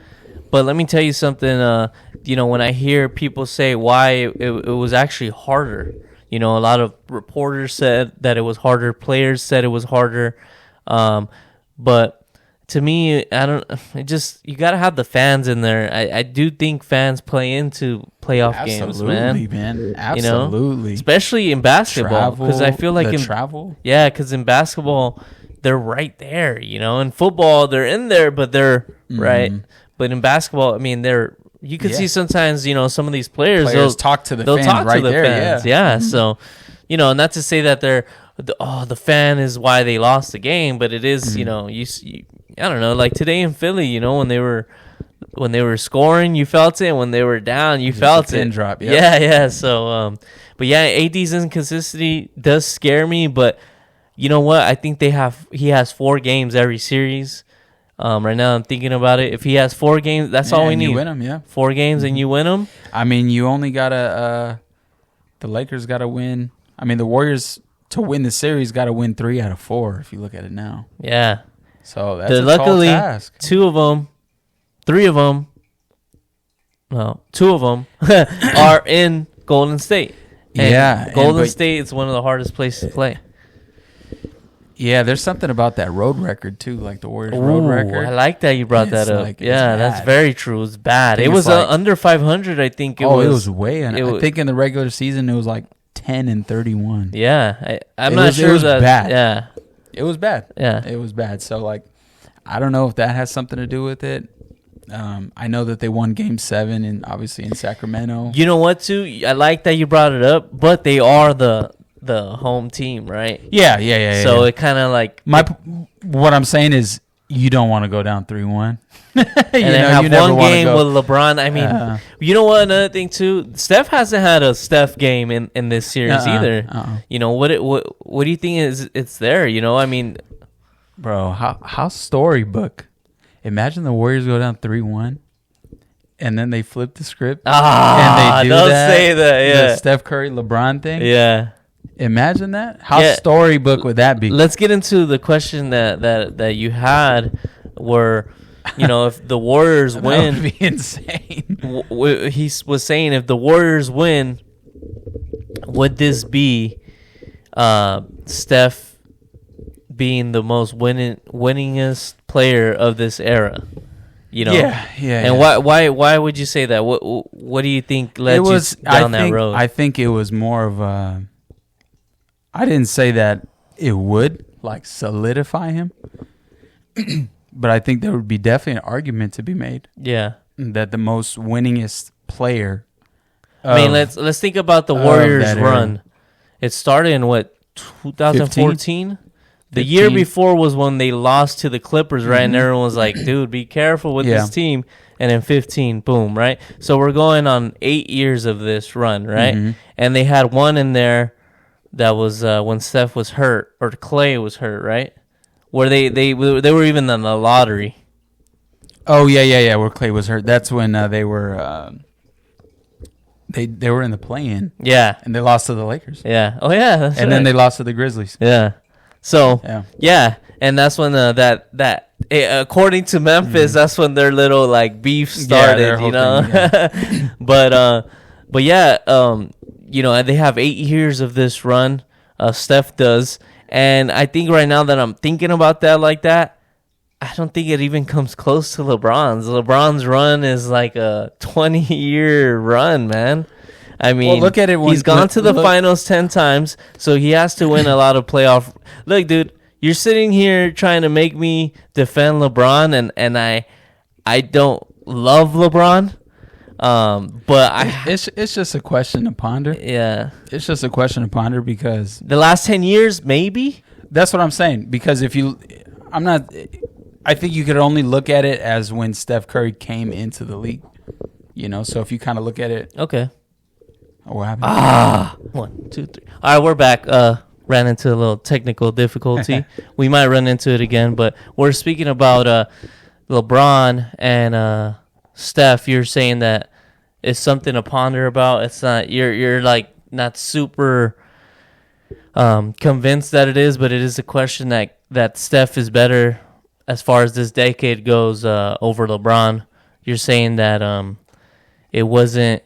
But let me tell you something, when I hear people say why it was actually harder, a lot of reporters said that it was harder. Players said it was harder. But to me, you got to have the fans in there. I do think fans play into playoff games, man. Absolutely. Especially in basketball. Because I feel like travel. Yeah, because in basketball, they're right there, In football, they're in there, but they're right. But in basketball, I mean, you can see sometimes, some of these players they'll talk to the fans right there. Fans. Yeah. So, not to say that the fan is why they lost the game, but it is, I don't know, like today in Philly, when they were when they were scoring, you felt it. And when they were down, you felt it. Drop, yep. Yeah. So, but yeah, AD's inconsistency does scare me. But you know what? I think he has 4 games every series. Right now, I'm thinking about it. If he has 4 games, that's all we need. You win them, yeah. 4 games and you win them. I mean, you only gotta. The Lakers gotta win. I mean, the Warriors to win the series gotta win 3 out of 4. If you look at it now. Yeah. So that's luckily tall task. 2 of them, 3 of them. No, 2 of them are in Golden State. And Golden State is one of the hardest places to play. Yeah, there's something about that road record too, like the Warriors road record. I like that you brought that up. That's very true. It's bad. It was under 500, I think. It was way under. I think in the regular season it was like 10-31. Yeah, I'm not sure. It was bad. Yeah, it was bad. Yeah, it was bad. So like, I don't know if that has something to do with it. I know that they won Game 7 and obviously in Sacramento. You know what, too? I like that you brought it up, but they are the home team, right? Yeah. So it kind of like what I'm saying is you don't want to go down 3-1. and have one game with LeBron. I mean, you know what? Another thing too, Steph hasn't had a Steph game in this series either. You know what do you think it's there? You know, I mean, bro, how storybook. Imagine the Warriors go down 3-1. And then they flip the script. And they don't say that. Yeah, the Steph Curry LeBron thing. Yeah. Imagine that. How storybook would that be? Let's get into the question that you had, where, you know, if the Warriors win, that would be insane. He was saying if the Warriors win, would this be Steph being the most winningest player of this era? You know, yeah. And why would you say that? What do you think led you down that road? I think it was more of a. I didn't say that it would like solidify him, but I think there would be definitely an argument to be made. Yeah, that the most winningest player. I mean, let's think about the Warriors run. It started in 2014. The year before was when they lost to the Clippers, right? And everyone was like, dude, be careful with this team. And then 15, boom, right? So we're going on 8 years of this run, right? And they had one in there that was when Steph was hurt or Clay was hurt, right? Where they were even in the lottery. Oh, yeah, where Clay was hurt. That's when they were they were in the play-in. Yeah. And they lost to the Lakers. Yeah. Oh, yeah. That's and then they lost to the Grizzlies. Yeah. So, yeah, and that's when according to Memphis, that's when their little like beef started, you know. But yeah, you know, they have 8 years of this run. Steph does, and I think right now that I'm thinking about that like that, I don't think it even comes close to LeBron's. LeBron's run is like a 20-year run, man. I mean, look at it. He's gone to the finals 10 times, so he has to win a lot of playoff. Look, dude, you're sitting here trying to make me defend LeBron, and I don't love LeBron, but it's just a question to ponder. Yeah, it's just a question to ponder because the last 10 years, maybe. That's what I'm saying. Because I think you could only look at it as when Steph Curry came into the league. You know, so if you kind of look at it, okay. What happened? 1, 2, 3. All right, we're back. Ran into a little technical difficulty. We might run into it again, but we're speaking about LeBron and Steph. You're saying that it's something to ponder about. It's not. You're like not super convinced that it is, but it is a question that Steph is better as far as this decade goes over LeBron. You're saying that it wasn't.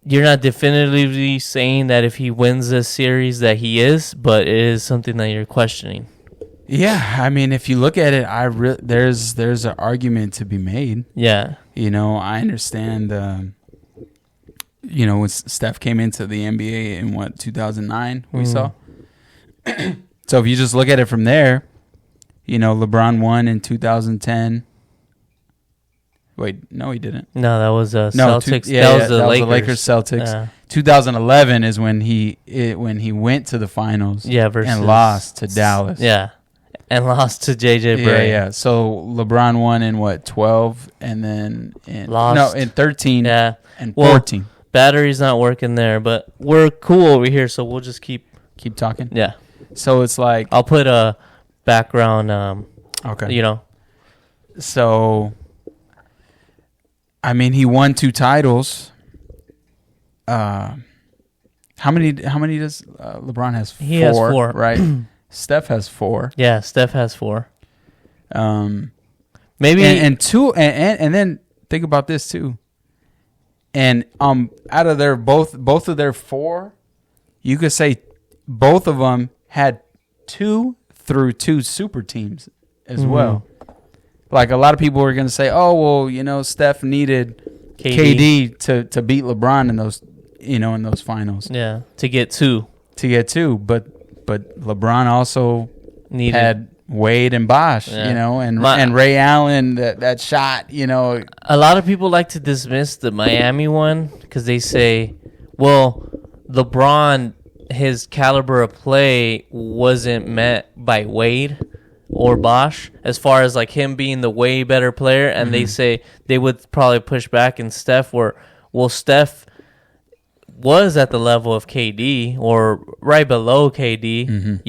You're not definitively saying that if he wins this series that he is, but it is something that you're questioning. Yeah, I mean, if you look at it, there's an argument to be made. Yeah, you know, I understand. You know, when Steph came into the NBA in 2009, we saw. So if you just look at it from there, you know, LeBron won in 2010. Wait, no, he didn't. No, that was Celtics. That was the Lakers Celtics. Yeah. 2011 is when he went to the finals. Yeah, and lost to Dallas. Yeah, And lost to JJ Bray. Yeah. So LeBron won in what, 12, and then in 13. Yeah. And 14. Battery's not working there, but we're cool over here, so we'll just keep talking. Yeah. So it's like I'll put a background. Okay. So, I mean, he won 2 titles. How many does LeBron has? 4. He has 4, right? Steph has 4. Yeah, Steph has 4. Maybe and 2, and then think about this too. And out of their both of their 4, you could say both of them had 2 through 2 super teams as well. Like a lot of people were going to say, "Oh, well, Steph needed KD to beat LeBron in those, in those finals." Yeah, to get 2. But LeBron also had Wade and Bosh, and Ray Allen, that shot, A lot of people like to dismiss the Miami one because they say, well, LeBron, his caliber of play wasn't met by Wade or Bosh as far as like him being the way better player. And they say they would probably push back in Steph Steph was at the level of KD or right below KD,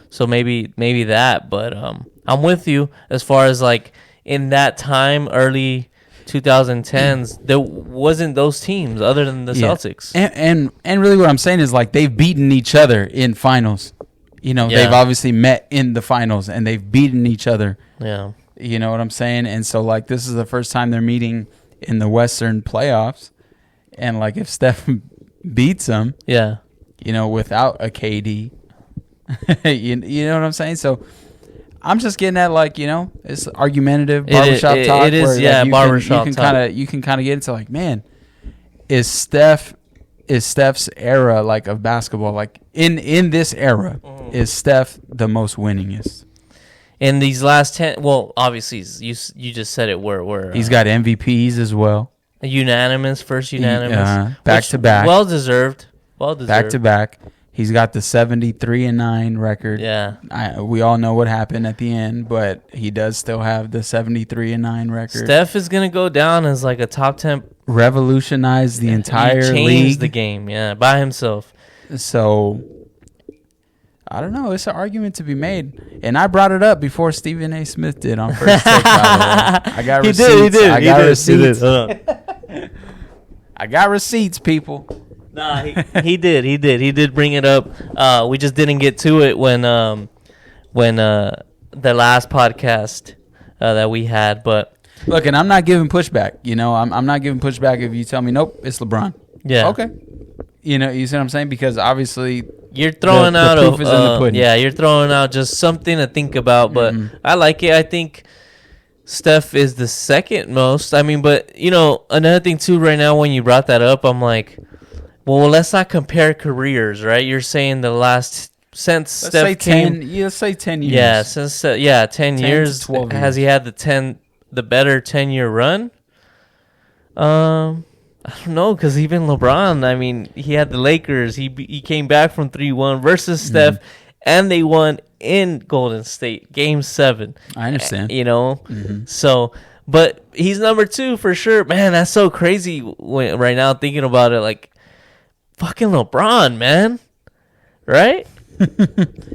so maybe that, but I'm with you as far as like in that time, early 2010s, there wasn't those teams other than the Celtics. And really what I'm saying is like they've beaten each other in finals. They've obviously met in the finals and they've beaten each other. Yeah. You know what I'm saying? And so like this is the first time they're meeting in the Western playoffs. And like if Steph beats them, without a KD, you know what I'm saying? So I'm just getting at like, it's argumentative barbershop talk. It is, like barbershop talk. You can kind of get into like, man, is Steph's era like of basketball, like in this era, is Steph the most winningest? In these last 10, well, obviously you just said it where he's got MVPs as well. First unanimous. Back to back. Well deserved. Back to back. He's got the 73-9 record. Yeah. We all know what happened at the end, but he does still have the 73-9 record. Steph is going to go down as like a top 10. Revolutionized the entire league. Changed the game, by himself. So, I don't know. It's an argument to be made. And I brought it up before Stephen A. Smith did on First Take, by the way. I got receipts. He did. I got receipts. I got receipts, people. Nah, he did. He did bring it up. We just didn't get to it when the last podcast that we had. But look, and I'm not giving pushback. I'm not giving pushback if you tell me nope, it's LeBron. Yeah. Okay. You see what I'm saying? Because obviously you're throwing the out proof is in the pudding. Yeah, you're throwing out just something to think about. But I like it. I think Steph is the second most. I mean, but another thing too. Right now, when you brought that up, I'm like, well, let's not compare careers, right? You're saying the last since Steph came. Let's say 10 years. Yeah, since 10 years. 12 years. Has he had the better 10-year run? I don't know, because even LeBron, I mean, he had the Lakers. He came back from 3-1 versus Steph, and they won in Golden State, Game 7. I understand. So, but he's number 2 for sure. Man, that's so crazy right now thinking about it. Like, fucking LeBron, man. Right?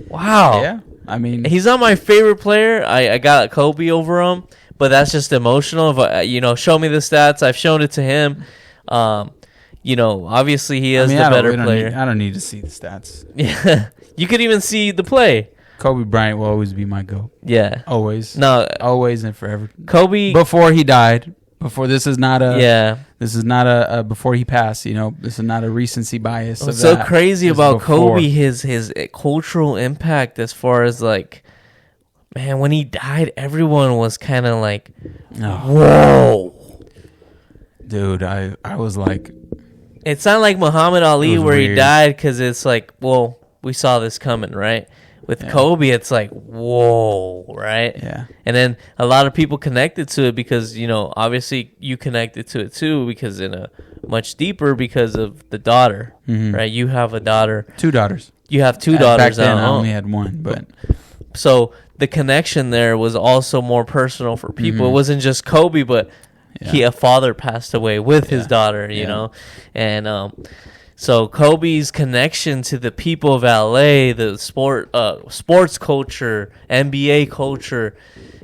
Wow. Yeah. I mean, he's not my favorite player. I got Kobe over him, but that's just emotional. Show me the stats. I've shown it to him. Obviously he is the better player. I don't need to see the stats. Yeah. You could even see the play. Kobe Bryant will always be my GOAT. Yeah. Always. No. Always and forever. Kobe. Before he died. This is not a. Yeah. This is not a before he passed. This is not a recency bias. What's so crazy about Kobe, his cultural impact as far as like, man, when he died, everyone was kind of like, whoa. Dude, I was like. It's not like Muhammad Ali where weird. he died because it's like, well, we saw this coming, right? With Kobe, it's like, whoa, right? Yeah. And then a lot of people connected to it because, obviously you connected to it too because in a much deeper because of the daughter, right? You have a daughter. 2 daughters. You have 2 daughters. Back then, I only had 1, but. So the connection there was also more personal for people. It wasn't just Kobe, but a father passed away with his daughter, you know, and so Kobe's connection to the people of LA, the sports culture, NBA culture,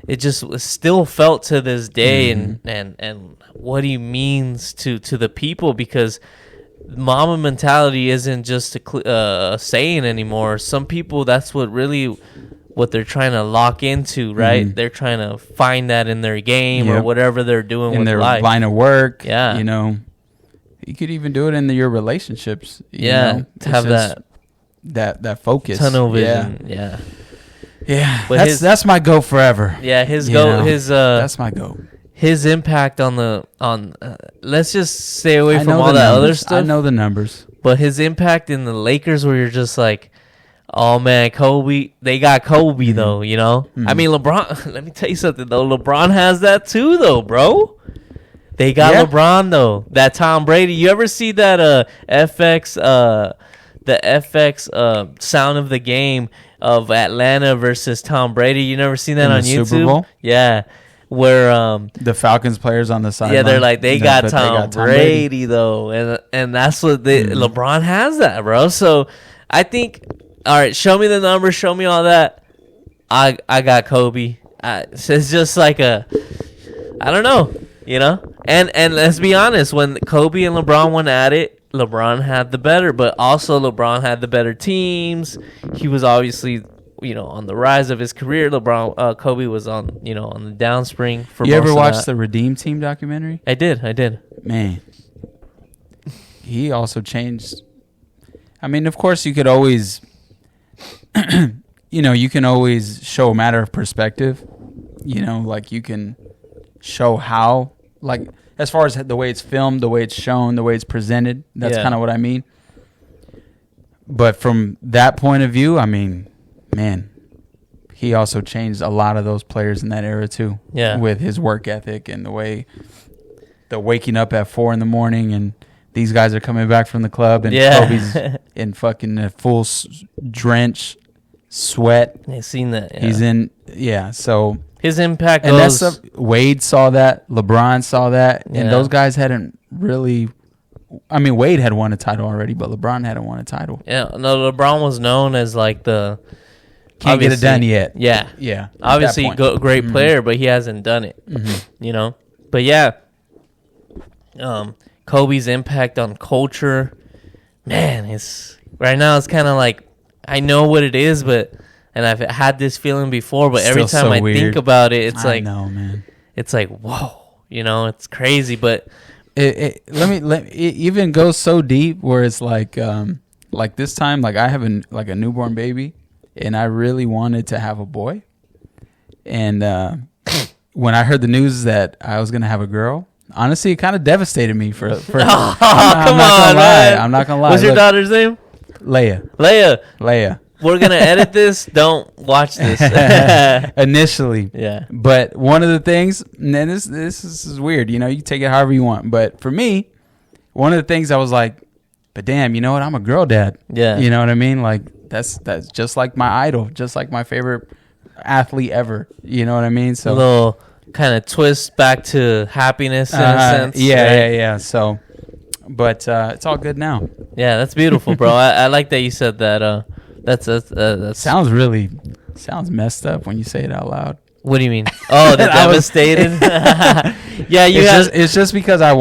it just still felt to this day, and what he means to the people, because Mamba mentality isn't just a saying anymore. Some people, that's what they're trying to lock into, right? They're trying to find that in their game or whatever they're doing in their life. Line of work. Yeah, you know, you could even do it in your relationships. You know? To have that focus, tunnel vision. Yeah. That's my goal forever. Yeah, that's my goal. His impact on let's just stay away from all that other stuff. I know the numbers, but his impact in the Lakers, where you're just like, oh man, Kobe. They got Kobe though, you know. I mean, LeBron. Let me tell you something though. LeBron has that too, though, bro. They got LeBron though. That Tom Brady. You ever see that FX sound of the game of Atlanta versus Tom Brady? You never seen that on YouTube? Super Bowl? Yeah. Where the Falcons players on the sideline. Yeah, they're like they got Tom Brady though, and that's what LeBron has that, bro. So I think, all right, show me the numbers, show me all that. I got Kobe. It's just like I don't know, you know. And let's be honest, when Kobe and LeBron went at it, LeBron had the better, but also LeBron had the better teams. He was obviously, you know, on the rise of his career. Kobe was on the downspring. For you ever watched the Redeem Team documentary? I did. Man, he also changed. I mean, of course, you could always, you can always show a matter of perspective. You know, like you can show how, like as far as the way it's filmed, the way it's shown, the way it's presented. That's kind of what I mean. But from that point of view, I mean, man, he also changed a lot of those players in that era too. Yeah, with his work ethic and the waking up at 4 a.m. and these guys are coming back from the club and Kobe's in fucking a full drench, sweat. I've seen that. Yeah. He's in, so his impact and goes. Wade saw that, LeBron saw that, and those guys hadn't really. I mean, Wade had won a title already, but LeBron hadn't won a title. Yeah, no, LeBron was known as like the can't get it done yet. Yeah. Obviously, great player, but he hasn't done it. You know, but Kobe's impact on culture, man, right now it's kind of like I know what it is, and I've had this feeling before, but every time I think about it, it's like, no, man, it's like whoa, you know, it's crazy, but. It even goes so deep where it's like this time, like I have a newborn baby, and I really wanted to have a boy, and when I heard the news that I was gonna have a girl, honestly, it kind of devastated me. I'm not gonna lie. What's your daughter's name? Leia. We're going to edit this. Don't watch this. Initially. Yeah. But one of the things, and this is weird, you know, you take it however you want. But for me, one of the things I was like, but damn, you know what? I'm a girl dad. Yeah. You know what I mean? Like, that's just like my idol, just like my favorite athlete ever. You know what I mean? So a little kind of twist back to happiness in a sense. Yeah. So, but it's all good now. Yeah, that's beautiful, bro. I like that you said that. That sounds messed up when you say it out loud. What do you mean? Oh, the devastated. Yeah, it's just because I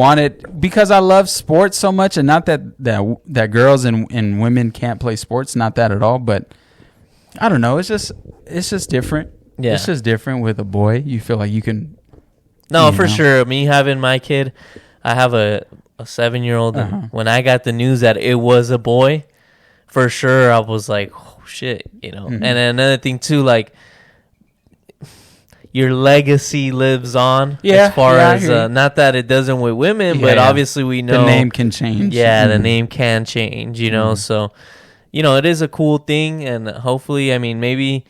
love sports so much, and not that girls and women can't play sports, not that at all. But I don't know. It's just different. Yeah, it's just different with a boy. You feel like you can. No, for sure. Me having my kid, I have a 7-year-old. And when I got the news that it was a boy. For sure, I was like, oh, shit, you know. And another thing, too, like, your legacy lives on as far as, not that it doesn't with women, but obviously we know. The name can change. Yeah, the name can change, you know. So, you know, it is a cool thing. And hopefully, I mean, maybe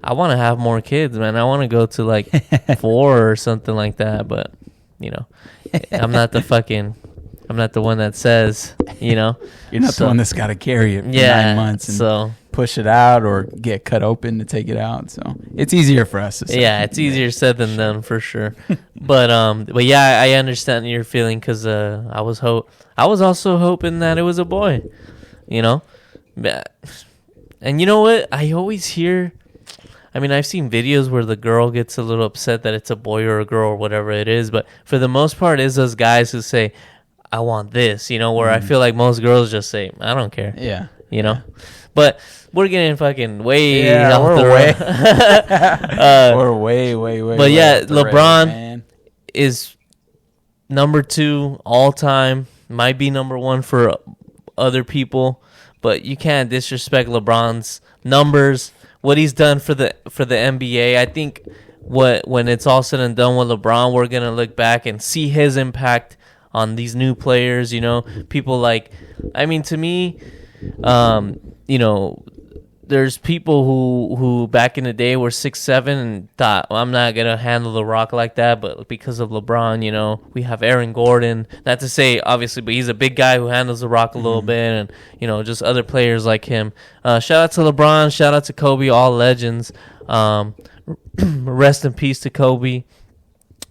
I want to have more kids, man. I want to go to, like, 4 or something like that. But, you know, I'm not the one that says, you know. You're not the one that's got to carry it for 9 months. And push it out or get cut open to take it out. So it's easier for us to say. Yeah, it's easier said than done for sure. but yeah, I understand your feeling because I was also hoping that it was a boy, you know. And you know what? I always hear. I mean, I've seen videos where the girl gets a little upset that it's a boy or a girl or whatever it is, but for the most part, it's those guys who say, "I want this," you know. Where I feel like most girls just say, "I don't care." Yeah, you know. But we're getting fucking way we're way. But yeah, LeBron is number 2 all time. Might be number 1 for other people, but you can't disrespect LeBron's numbers. What he's done for the NBA. I think when it's all said and done with LeBron, we're gonna look back and see his impact on these new players. You know, people like. I mean, to me. You know, there's people who back in the day were 6'7" and thought, well, I'm not going to handle the rock like that. But because of LeBron, you know, we have Aaron Gordon. Not to say, obviously, but he's a big guy who handles the rock a little bit. And, you know, just other players like him. Shout out to LeBron. Shout out to Kobe, all legends. Rest in peace to Kobe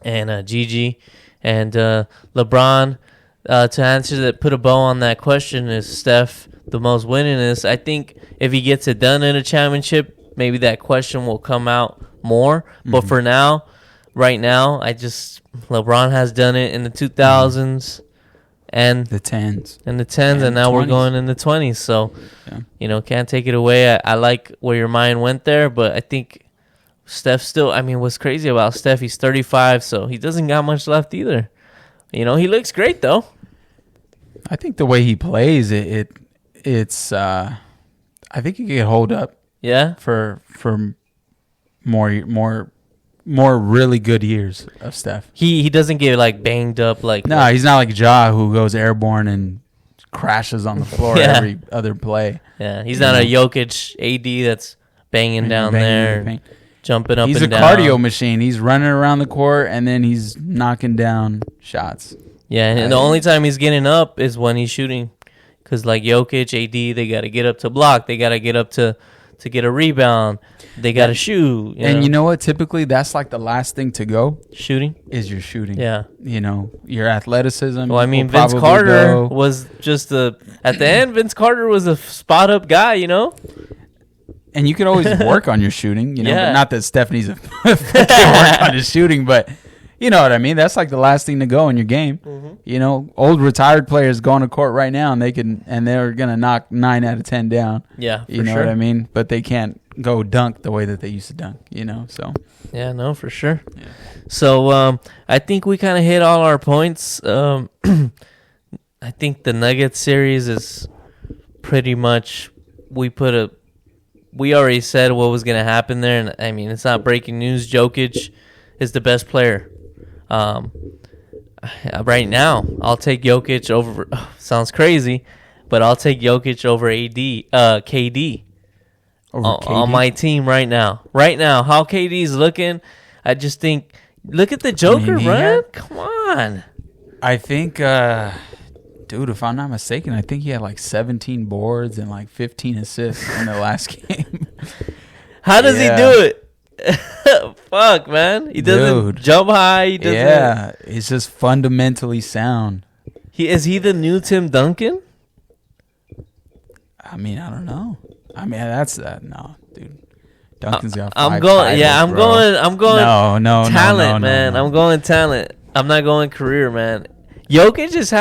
and Gigi. And LeBron, to answer that, put a bow on that question is Steph. The most winningest. I think if he gets it done in a championship, maybe that question will come out more. But for now, right now, LeBron has done it in the 2000s and the 10s. And now 20s. We're going in the 20s. So, you know, can't take it away. I like where your mind went there, but I think Steph still, I mean, what's crazy about Steph, he's 35, so he doesn't got much left either. You know, he looks great, though. I think the way he plays, it's I think he could hold up. Yeah. For more really good years of Steph. He doesn't get like banged up like. No, he's not like Ja who goes airborne and crashes on the floor every other play. Yeah, he's not a Jokic AD that's banging down there, jumping up and down. He's a cardio machine. He's running around the court and then he's knocking down shots. Yeah, and the only time he's getting up is when he's shooting. Because like Jokic, AD, they got to get up to block. They got to get up to get a rebound. They got to shoot. You know what? Typically, that's like the last thing to go. Shooting? Is your shooting. Yeah. You know, your athleticism. Well, I mean, Vince Carter was just at the end, Vince Carter was a spot-up guy, you know? And you could always work on your shooting, you know? But not that Steph needs to work on his shooting, but... You know what I mean? That's like the last thing to go in your game. Mm-hmm. You know, old retired players go on to court right now, and they're gonna knock 9 out of 10 down. Yeah, you know what I mean? But they can't go dunk the way that they used to dunk. You know, so yeah, no, for sure. Yeah. So I think we kind of hit all our points. I think the Nuggets series is pretty much we already said what was gonna happen there, and I mean it's not breaking news. Jokic is the best player. Right now, I'll take Jokic over. Sounds crazy, but I'll take Jokic over KD on my team right now. Right now, how KD's looking, I just think. Look at the Joker, man. Come on. I think, dude, if I'm not mistaken, I think he had like 17 boards and like 15 assists in the last game. How does he do it? Fuck, man. He doesn't jump high. He doesn't. Yeah, he's just fundamentally sound. Is he the new Tim Duncan? I mean, I don't know. I mean, that's no, dude. Duncan's got 5 I'm going. titles, I'm going. No, talent, man. I'm going talent. I'm not going career, man. Jokic is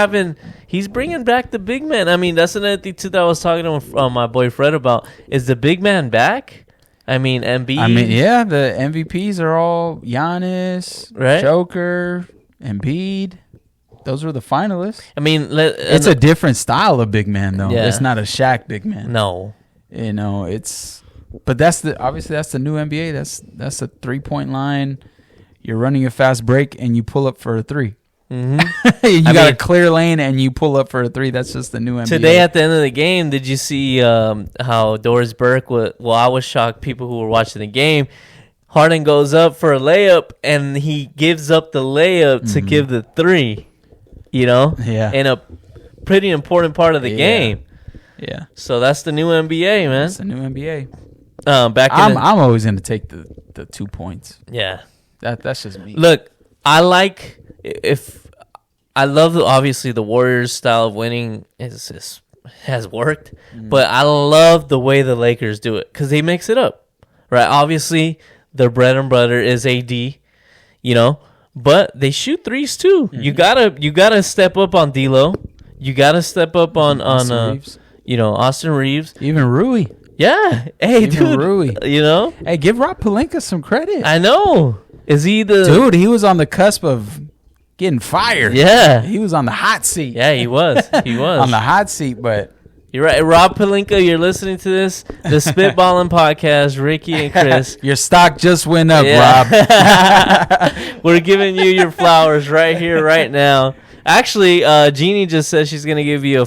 he's bringing back the big man. I mean, that's another thing too that I was talking to my boy Fred about. Is the big man back? I mean, Embiid. I mean, yeah, the MVPs are all Giannis, right? Joker, Embiid. Those were the finalists. I mean, it's a different style of big man, though. Yeah. It's not a Shaq big man. No, you know but that's obviously that's the new NBA. That's a 3-point line. You're running a fast break and you pull up for a 3. Mm-hmm. you got a clear lane and you pull up for a 3. That's just the new NBA. Today at the end of the game, did you see how Doris Burke? I was shocked. People who were watching the game, Harden goes up for a layup and he gives up the layup to give the 3. You know, in a pretty important part of the game. Yeah. So that's the new NBA, man. It's the new NBA. I'm always going to take the 2 points. Yeah. That's just me. Look, I love obviously the Warriors style of winning has worked, but I love the way the Lakers do it because they mix it up, right? Obviously, their bread and butter is AD, but they shoot threes too. Mm-hmm. You gotta step up on D'Lo. You gotta step up on Austin Reeves, even Rui. Yeah, hey, even dude, Rui. Hey, give Rob Pelinka some credit. I know. Is he the dude? He was on the cusp of getting fired. Yeah, he was on the hot seat. Yeah, he was. He was on the hot seat. But you're right, Rob Pelinka. You're listening to this, the Spitballin Podcast. Ricky and Chris, your stock just went up, Rob. We're giving you your flowers right here, right now. Actually, Jeannie just said she's gonna give you a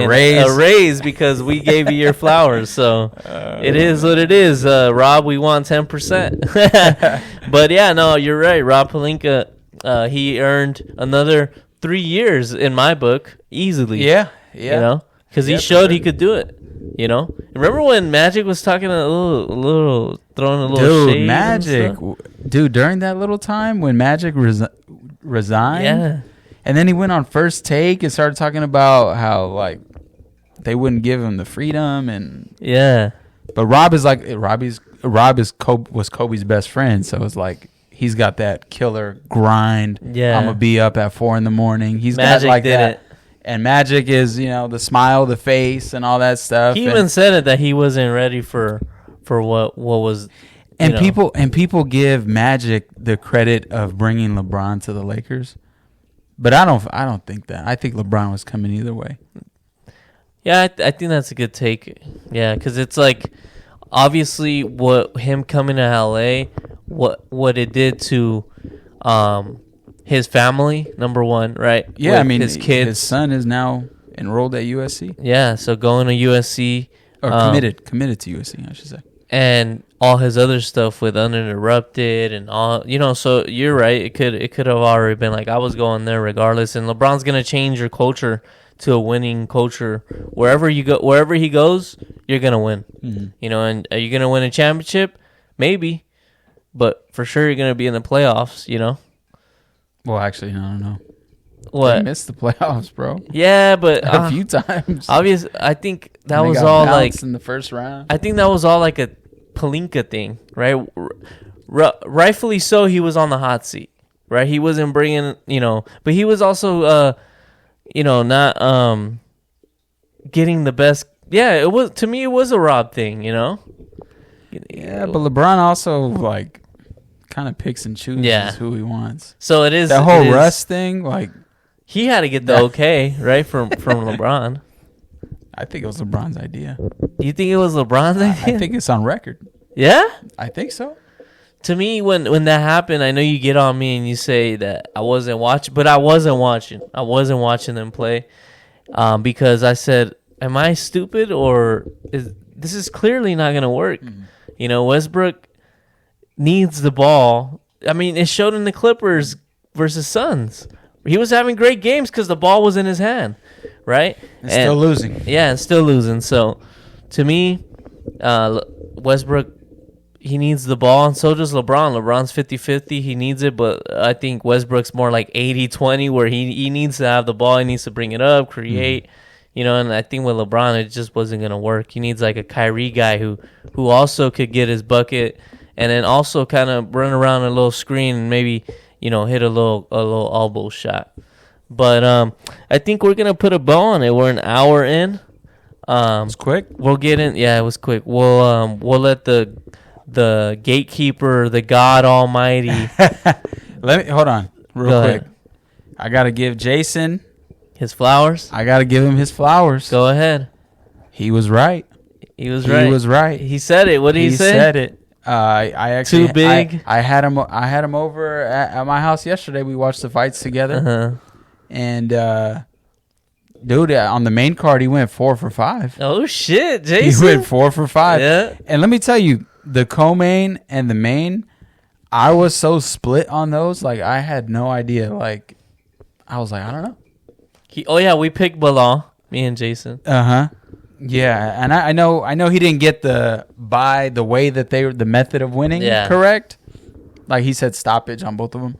raise because we gave you your flowers. So it is what it is. Rob, we want 10%. But yeah, no, you're right. Rob Pelinka, he earned another 3 years in my book easily. Yeah. Because he showed he could do it. Remember when Magic was talking throwing a little shade? Magic, dude. During that little time when Magic resigned, yeah. And then he went on First Take and started talking about how like they wouldn't give him the freedom and yeah. But Rob is was Kobe's best friend, so it's like he's got that killer grind. Yeah, I'm gonna be up at 4 a.m. He's Magic got like did that. It. And Magic is the smile, the face, and all that stuff. He even said it that he wasn't ready for what was. And people give Magic the credit of bringing LeBron to the Lakers. But I don't think that. I think LeBron was coming either way. Yeah, I think that's a good take. Yeah, because it's like obviously what him coming to LA, what it did to his family, number one, right? Yeah, I mean his kids. His son is now enrolled at USC. Yeah, so going to USC or committed to USC, I should say. And all his other stuff with Uninterrupted and all, so you're right. It could have already been like I was going there regardless. And LeBron's gonna change your culture to a winning culture wherever he goes. You're gonna win. Mm-hmm. And are you gonna win a championship? Maybe, but for sure you're gonna be in the playoffs. Well, actually, no. What? They missed the playoffs, bro. Yeah, but a few times. Obviously, I think that was all like in the first round. I think that was all like a Pelinka thing, right? Rightfully so, he was on the hot seat, right? He wasn't bringing, but he was also, not getting the best. Yeah, it was to me. It was a Rob thing, Yeah, but LeBron also like kind of picks and chooses who he wants. So it is that whole Russ thing. Like he had to get the okay, right, from LeBron. I think it was LeBron's idea. You think it was LeBron's idea? I think it's on record. Yeah? I think so. To me, when that happened, I know you get on me and you say that I wasn't watching, but I wasn't watching. I wasn't watching them play because I said, am I stupid or this is clearly not going to work? Mm-hmm. Westbrook needs the ball. I mean, it showed in the Clippers versus Suns. He was having great games because the ball was in his hand, right? And still losing. Yeah, and still losing. So, to me, Westbrook, he needs the ball, and so does LeBron. LeBron's 50-50. He needs it, but I think Westbrook's more like 80-20 where he needs to have the ball. He needs to bring it up, create, and I think with LeBron, it just wasn't going to work. He needs like a Kyrie guy who also could get his bucket and then also kind of run around a little screen and maybe – hit a little elbow shot. But I think we're gonna put a bow on it. We're an hour in. It's quick. We'll get in. Yeah, it was quick. We'll let the gatekeeper, the God Almighty. Let me hold on real quick. I gotta give Jason his flowers. I gotta give him his flowers. Go ahead. He was right. He was right. He said it. What did he say? He said it. I actually too big. I had him over at my house yesterday. We watched the fights together, and dude, on the main card he went 4 for 5. Oh shit, Jason! He went 4 for 5. Yeah, and let me tell you, the co-main and the main, I was so split on those. Like I had no idea. Like I was like, I don't know. We picked Bilal, me and Jason. Yeah, and I know he didn't get the way that the method of winning correct. Like he said stoppage on both of them.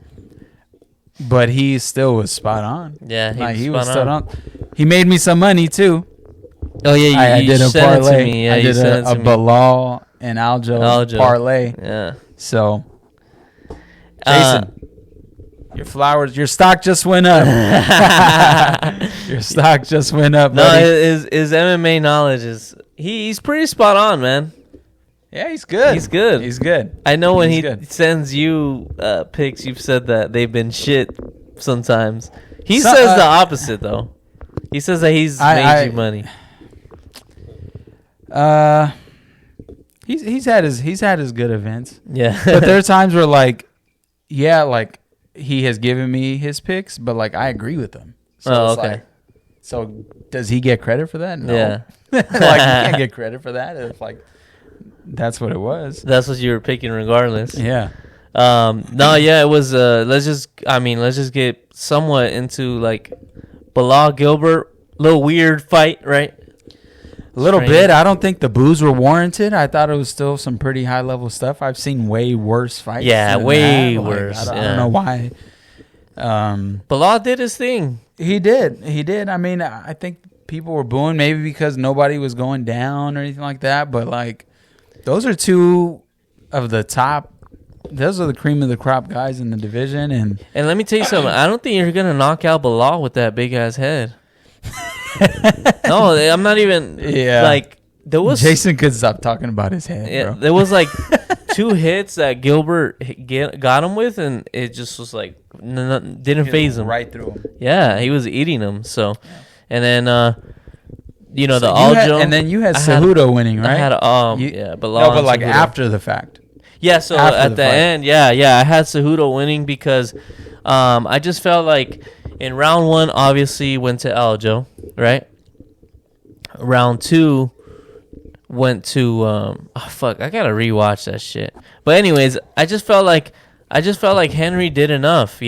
But he still was spot on. Yeah, he was spot on. He made me some money too. Oh yeah, I did a parlay. Yeah, I did a Bilal and Aljo parlay. Yeah. So, Jason, your stock just went up. Your stock just went up. No, his MMA knowledge he's pretty spot on, man. Yeah, he's good. He's good. He's good. I know when he sends you picks, you've said that they've been shit sometimes. He says the opposite though. He says that he's made you money. He's had his good events. Yeah. But there are times where like he has given me his picks, but like I agree with them. So okay. Like, so does he get credit for that? No. Yeah. Like you can't get credit for that if like that's what it was. That's what you were picking regardless. Yeah. No, yeah, it was let's just get somewhat into like Bilal Gilbert, little weird fight, right? A little bit. I don't think the boos were warranted. I thought it was still some pretty high level stuff. I've seen way worse fights. Yeah, way worse. I don't know why. Bilal did his thing. He did. I mean, I think people were booing maybe because nobody was going down or anything like that. But like, those are two of the top. Those are the cream of the crop guys in the division. And let me tell you something. I don't think you're gonna knock out Bilal with that big ass head. No, I'm not even. Yeah. Like there was. Jason could stop talking about his head. Yeah, bro. There was like 2 hits that Gilbert got him with, and it just was like didn't phase him right through him. Yeah, he was eating them. So, and then the Aljo, and then you had Cejudo winning, right? I had Bilal. No, but like Cejudo. After the fact. Yeah, so at the end, I had Cejudo winning because I just felt like in round 1, obviously went to Aljo, right? Round 2 went to I gotta rewatch that shit. But anyways, I just felt like Henry did enough,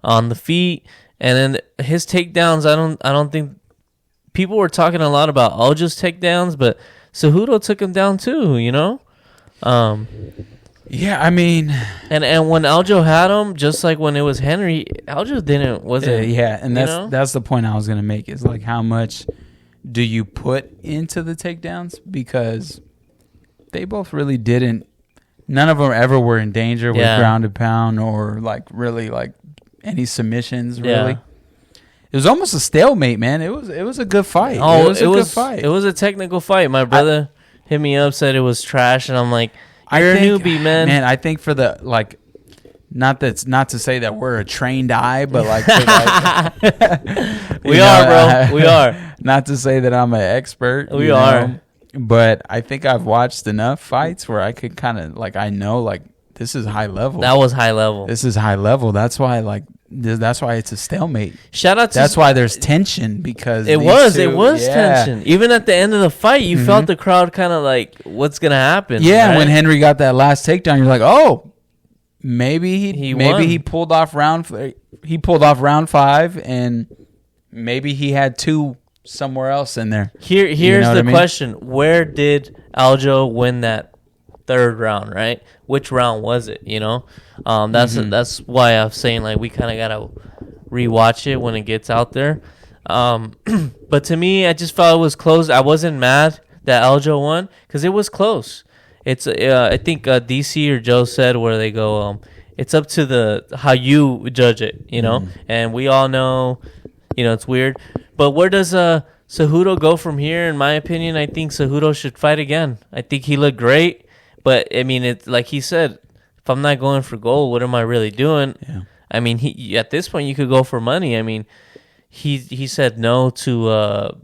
on the feet, and then his takedowns. I don't think people were talking a lot about Aljo's takedowns, but Cejudo took him down too, Yeah, I mean, and when Aljo had him, just like when it was Henry, Aljo wasn't. Yeah, and that's the point I was gonna make is like how much do you put into the takedowns, because they both really didn't. None of them ever were in danger with ground and pound or like really like any submissions. Really, it was almost a stalemate, man. It was a good fight. Oh, it was a good fight. It was a technical fight. My brother hit me up, said it was trash, and I'm like, you're a newbie, man. Man, I think for the like, not to say that we're a trained eye, but like, we are, bro. We are. Not to say that I'm an expert. We are. But I think I've watched enough fights where I could kind of like, I know like this is high level. That was high level. This is high level. That's why that's why it's a stalemate. Shout out to that's why there's tension, because it was tension. Even at the end of the fight, you felt the crowd kind of like, what's gonna happen? Yeah, right? When Henry got that last takedown, you're like, oh, maybe he pulled off round 5, and maybe he had 2 somewhere else in there. Here's the question: where did Aljo win that 3rd round? Right? Which round was it? That's why I'm saying like we kind of gotta rewatch it when it gets out there. But to me, I just felt it was close. I wasn't mad that Aljo won because it was close. It's I think DC or Joe said where they go. It's up to how you judge it, and we all know, it's weird. But where does Cejudo go from here? In my opinion, I think Cejudo should fight again. I think he looked great. But, I mean, it's like he said, if I'm not going for gold, what am I really doing? Yeah. I mean, at this point, you could go for money. I mean, he said no to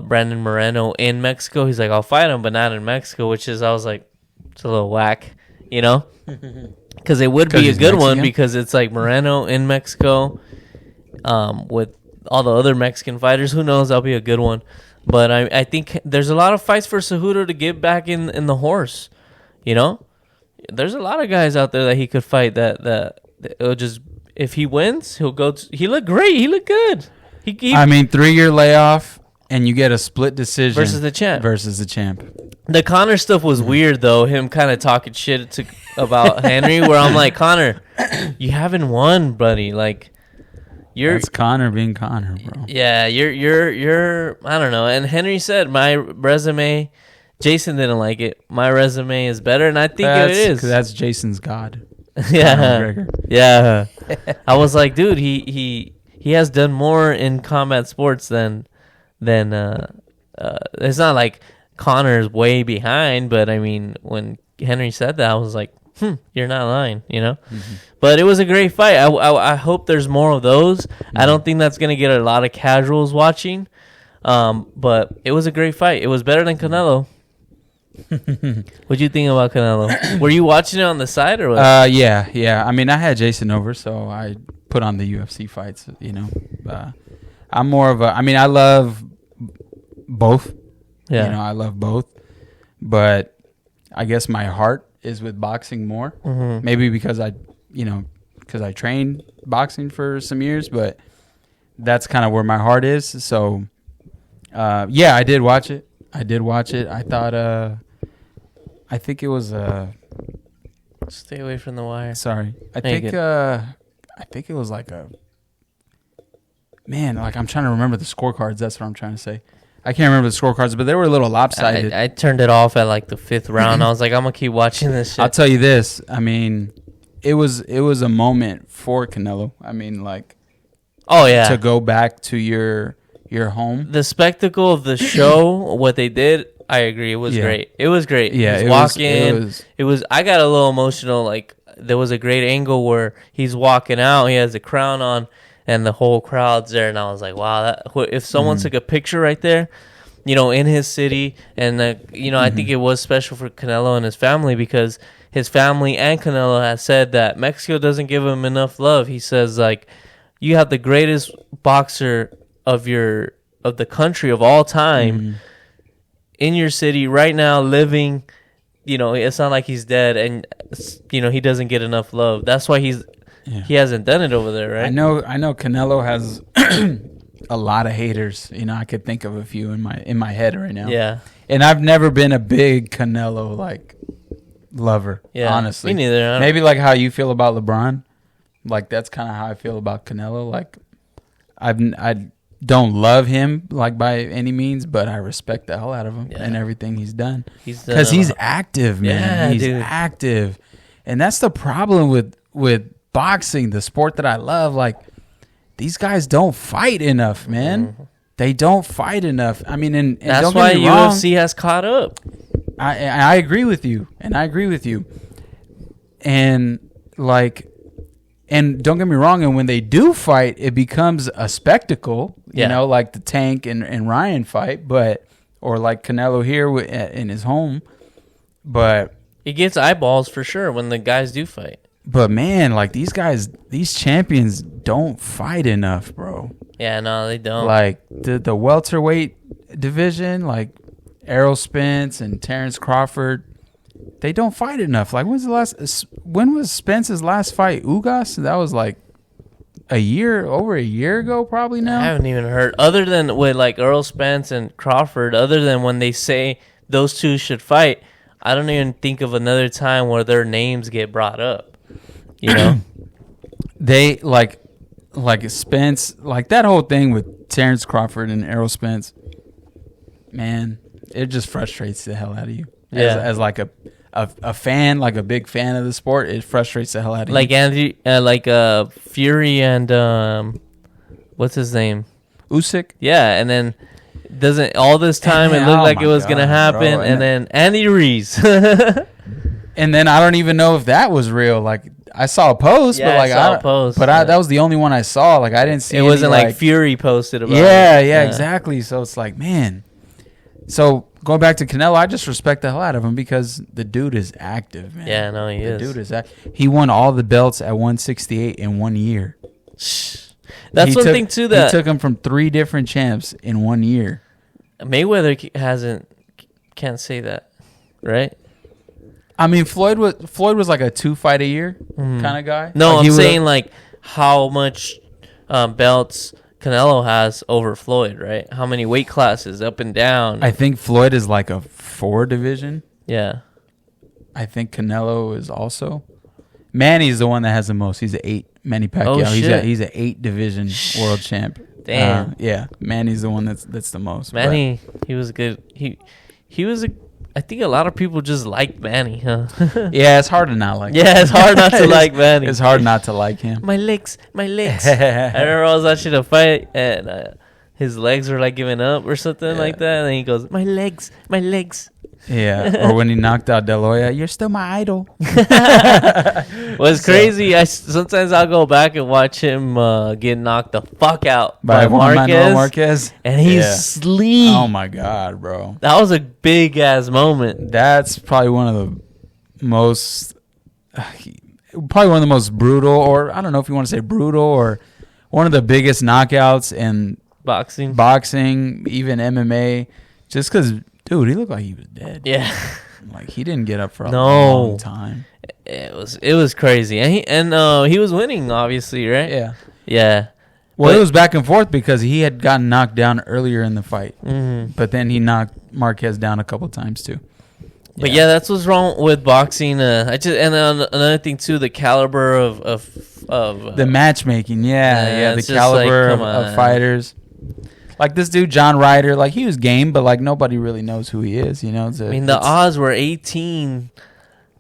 Brandon Moreno in Mexico. He's like, I'll fight him, but not in Mexico, I was like, it's a little whack, Because it would be a good one because it's like Moreno in Mexico with all the other Mexican fighters. Who knows? That'll be a good one. But I think there's a lot of fights for Cejudo to get back in the horse. There's a lot of guys out there that he could fight that it'll just, if he wins, he'll go. He looked great. He looked good. I mean, 3-year layoff. and you get a split decision versus the champ. The Conor stuff was weird though. Him kind of talking shit about Henry, where I'm like, Conor, you haven't won, buddy. Like, that's Conor being Conor, bro. Yeah, you're. I don't know. And Henry said my resume. Jason didn't like it. My resume is better, and I think it is. Because that's Jason's god. Yeah. I was like, dude, he has done more in combat sports than it's not like Conor's way behind, but I mean, when Henry said that, I was like, you're not lying, you know? Mm-hmm. But it was a great fight. I hope there's more of those. Mm-hmm. I don't think that's going to get a lot of casuals watching, but it was a great fight. It was better than Canelo. What'd you think about Canelo? Were you watching it on the side or what? Yeah. I mean, I had Jason over, so I put on the UFC fights, you know. I'm more of I love both. Yeah. You know, I love both. But I guess my heart is with boxing more. Mm-hmm. Maybe because I trained boxing for some years, but that's kind of where my heart is. So, I did watch it. I thought, I think it was Stay away from the wire. Sorry. I think it was like I'm trying to remember the scorecards. That's what I'm trying to say. I can't remember the scorecards, but they were a little lopsided. I turned it off at like the 5th round. I was like, I'm gonna keep watching this shit. I'll tell you this. I mean, it was a moment for Canelo. I mean, like, oh yeah, to go back to your home. The spectacle of the show, what they did, I agree. It was great. It was great. Yeah, it was. I got a little emotional. Like, there was a great angle where he's walking out. He has a crown on, and the whole crowd's there. And I was like, wow, if someone took a picture right there, you know, in his city, and I think it was special for Canelo and his family, because his family and Canelo has said that Mexico doesn't give him enough love. He says, like, you have the greatest boxer of the country of all time in your city right now, living. You know, it's not like he's dead, and you know, he doesn't get enough love. That's why he hasn't done it over there, right? I know Canelo has a lot of haters. You know, I could think of a few in my head right now. Yeah. And I've never been a big Canelo lover. Yeah. Honestly. Me neither. Maybe like how you feel about LeBron. Like, that's kind of how I feel about Canelo. Like, I don't love him like by any means, but I respect the hell out of him and everything he's done. Because he's active, man. He's active, and that's the problem with boxing, the sport that I love. Like, these guys don't fight enough, man. Mm-hmm. They don't fight enough. I mean, and that's don't why get me wrong, UFC has caught up. I agree with you, and And don't get me wrong, and when they do fight, it becomes a spectacle, you know, like the Tank and Ryan fight, or like Canelo here in his home. But it gets eyeballs for sure when the guys do fight. But man, like, these champions don't fight enough, bro. Yeah, no, they don't. Like the welterweight division, like Errol Spence and Terrence Crawford. They don't fight enough. Like, when was Spence's last fight? Ugas? That was like over a year ago, probably now. I haven't even heard, other than with like Earl Spence and Crawford, other than when they say those two should fight, I don't even think of another time where their names get brought up. You know? They like Spence, like that whole thing with Terrence Crawford and Errol Spence, man, it just frustrates the hell out of you. As like a fan, like a big fan of the sport, it frustrates the hell out of like you. Fury and what's his name? Usyk. Yeah, and then doesn't all this time it looked like it was gonna happen, bro. And then Andy Ruiz. And then I don't even know if that was real. Like, I saw a post, but like that was the only one I saw. Like, I didn't see it. Wasn't like Fury posted about it. Yeah, exactly. So it's like, man. So going back to Canelo, I just respect the hell out of him because the dude is active, man. Yeah, no, he is. The dude is active. He won all the belts at 168 in 1 year. That's one thing too that he took him from 3 different champs in 1 year. Mayweather can't say that, right? I mean, Floyd was like a 2 fight a year kind of guy. No, like, I'm saying like how much belts Canelo has over Floyd, right? How many weight classes up and down? I think Floyd is like a 4 division. Yeah. I think Canelo is also. Manny's the one that has the most. He's an 8. Manny Pacquiao. Oh, he's an 8 division world champ. Damn. Yeah. Manny's the one that's the most. Manny, he was good. He was a. I think a lot of people just like Manny, huh? Yeah, it's hard to not like him. Yeah, it's hard not to like Manny. It's hard not to like him. My legs. I remember I was watching a fight and his legs were like giving up or something like that, and then he goes, my legs. Yeah, or when he knocked out De La Hoya, you're still my idol. What's crazy, sometimes I'll go back and watch him get knocked the fuck out by Marquez, and he's asleep. Oh my god, bro, that was a big ass moment. That's probably one of the most brutal, or I don't know if you want to say brutal, or one of the biggest knockouts in boxing, even MMA, just because. Dude, he looked like he was dead. Yeah, like he didn't get up for a long time. It was crazy, and he was winning, obviously, right? Yeah. Well, it was back and forth because he had gotten knocked down earlier in the fight, but then he knocked Marquez down a couple times too. But yeah, that's what's wrong with boxing. Another thing too, the caliber of the matchmatchmaking. The caliber of fighters. Like this dude, John Ryder, like he was game, but like nobody really knows who he is, you know? The odds were 18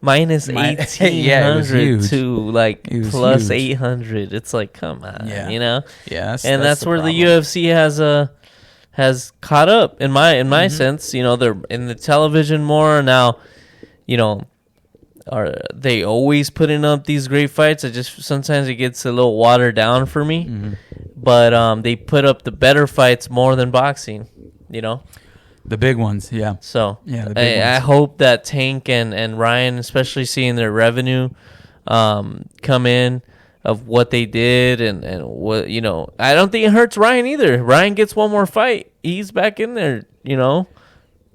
minus 1,800 to like plus huge. 800. It's like, come on, you know? Yeah, that's where the UFC has caught up in my sense. You know, they're in the television more now. You know, are they always putting up these great fights? Sometimes it gets a little watered down for me. But they put up the better fights more than boxing, you know? The big ones, yeah. So I hope that Tank and Ryan, especially seeing their revenue come in of what they did and what, you know. I don't think it hurts Ryan either. Ryan gets one more fight. He's back in there, you know.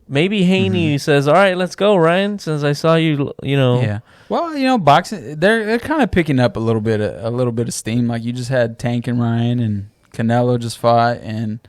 Maybe Haney says, all right, let's go, Ryan, since I saw you, you know. Yeah. Well, you know, boxing, they're kind of picking up a little bit of steam. Like you just had Tank and Ryan and Canelo just fought, and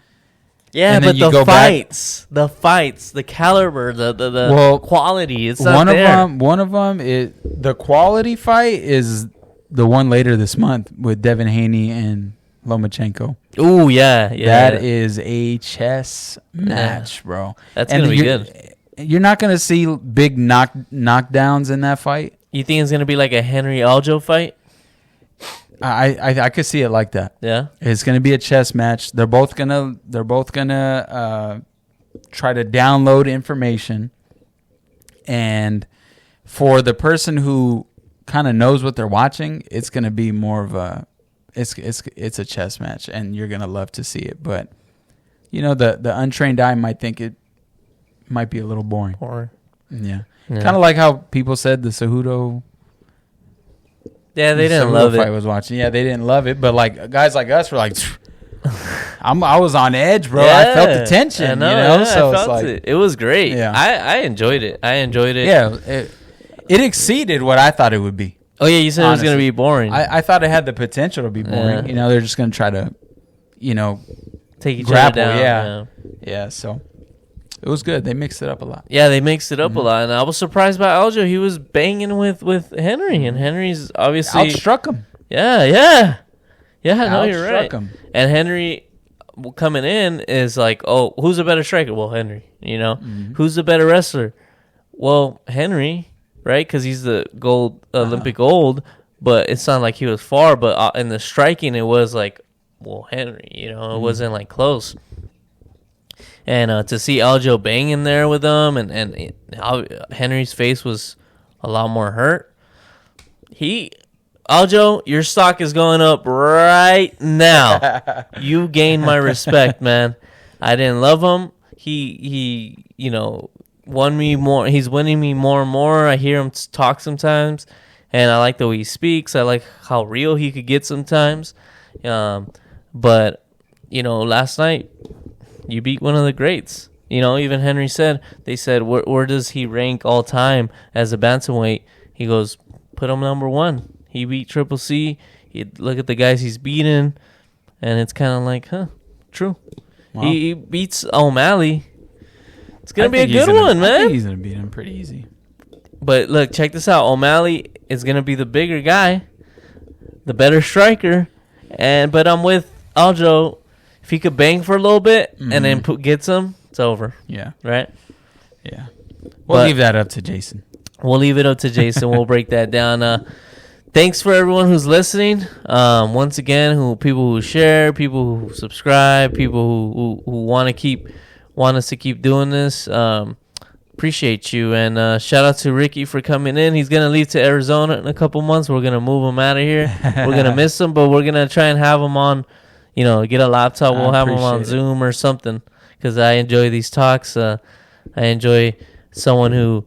but the fights, the caliber, the quality, it's not there. One of them is the quality fight is the one later this month with Devin Haney and Lomachenko. Oh yeah. That is a chess match, bro. That's gonna be good. You're not gonna see big knockdowns in that fight. You think it's gonna be like a Henry Aljo fight? I could see it like that. Yeah, it's gonna be a chess match. They're both gonna try to download information, and for the person who kind of knows what they're watching, it's gonna be more of a it's a chess match, and you're gonna love to see it. But you know, the untrained eye might think it might be a little boring. Yeah. Kind of like how people said the Cejudo. Yeah, they didn't love it. Fight was watching. Yeah, they didn't love it, but like guys like us were like, I was on edge, bro. I felt the tension. I know, you know, so I felt it. It was great. Yeah, I enjoyed it. Yeah, it exceeded what I thought it would be. Oh yeah, you said honestly, it was gonna be boring. I thought it had the potential to be boring. You know, they're just gonna try to, you know, take each other down. Yeah. So it was good. They mixed it up a lot. Yeah, they mixed it up a lot, and I was surprised by Aljo. He was banging with Henry, and Henry's obviously outstruck him. Yeah. No, you're right. Him. And Henry coming in is like, oh, who's a better striker? Well, Henry. You know, who's the better wrestler? Well, Henry, right? Because he's the Olympic gold. But it's not like he was far. But in the striking, it was like, well, Henry. You know, it wasn't like close. And to see Aljo banging there with him, and Henry's face was a lot more hurt. Aljo, your stock is going up right now. You gained my respect, man. I didn't love him. He you know, won me more. He's winning me more and more. I hear him talk sometimes, and I like the way he speaks. I like how real he could get sometimes. But you know, last night, you beat one of the greats. You know, even Henry said, they said, where does he rank all time as a bantamweight? He goes, put him number one. He beat Triple C. Look at the guys he's beaten. And it's kind of like, true. Well, he beats O'Malley. It's going to be a good one, man. I think he's going to beat him pretty easy. But look, check this out. O'Malley is going to be the bigger guy, the better striker. But I'm with Aljo. If he could bang for a little bit and then gets him, it's over. Yeah. Right? Yeah. We'll leave that up to Jason. We'll leave it up to Jason. We'll break that down. Thanks for everyone who's listening. Once again, people who share, people who subscribe, people who want us to keep doing this. Appreciate you. And shout out to Ricky for coming in. He's gonna leave to Arizona in a couple months. We're gonna move him out of here. We're gonna miss him, but we're gonna try and have him on. Get a laptop. We'll have him on Zoom or something, because I enjoy these talks. I enjoy someone who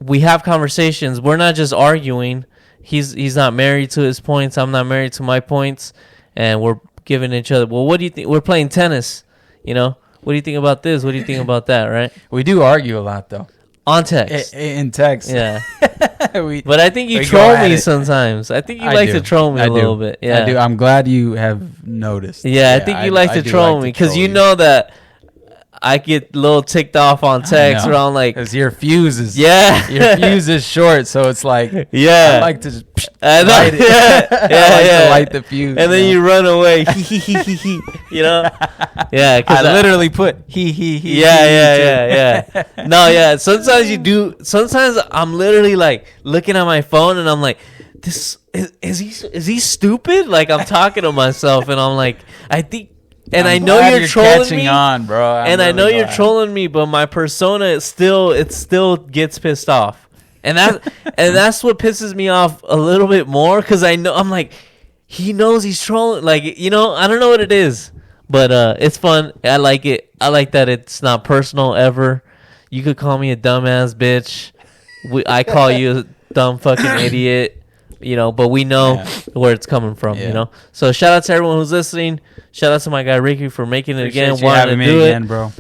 we have conversations. We're not just arguing. He's not married to his points. I'm not married to my points, and we're giving each other. Well, what do you think? We're playing tennis. What do you think about this? What do you think about that? Right? We do argue a lot, though. On text. In text. Yeah. But I think you troll me sometimes. I think you like to troll me a little bit. Yeah. I do. I'm glad you have noticed. Yeah, I think you like to troll me because you know that I get a little ticked off on text around like, because your fuse is your fuse is short, so it's like I like to just light it. to light the fuse, and then you run away. I literally put he. Yeah. No, yeah. Sometimes you do. Sometimes I'm literally like looking at my phone and I'm like, this is he stupid? Like I'm talking to myself and I'm like, I think. And I know you're trolling me, on, bro. I know you're trolling me, but my persona still gets pissed off, and that's what pisses me off a little bit more, because I'm like, he knows he's trolling, like I don't know what it is, but it's fun. I like it. I like that it's not personal ever. You could call me a dumbass bitch. I call you a dumb fucking idiot. But we know where it's coming from, So shout out to everyone who's listening. Shout out to my guy Ricky for making it again. Wanting to do it, bro.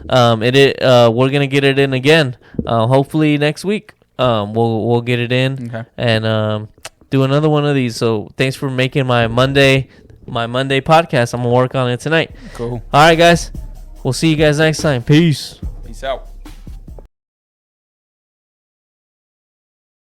We're gonna get it in again. Hopefully next week. We'll get it in and do another one of these. So thanks for making my Monday podcast. I'm gonna work on it tonight. Cool. All right, guys. We'll see you guys next time. Peace Peace out.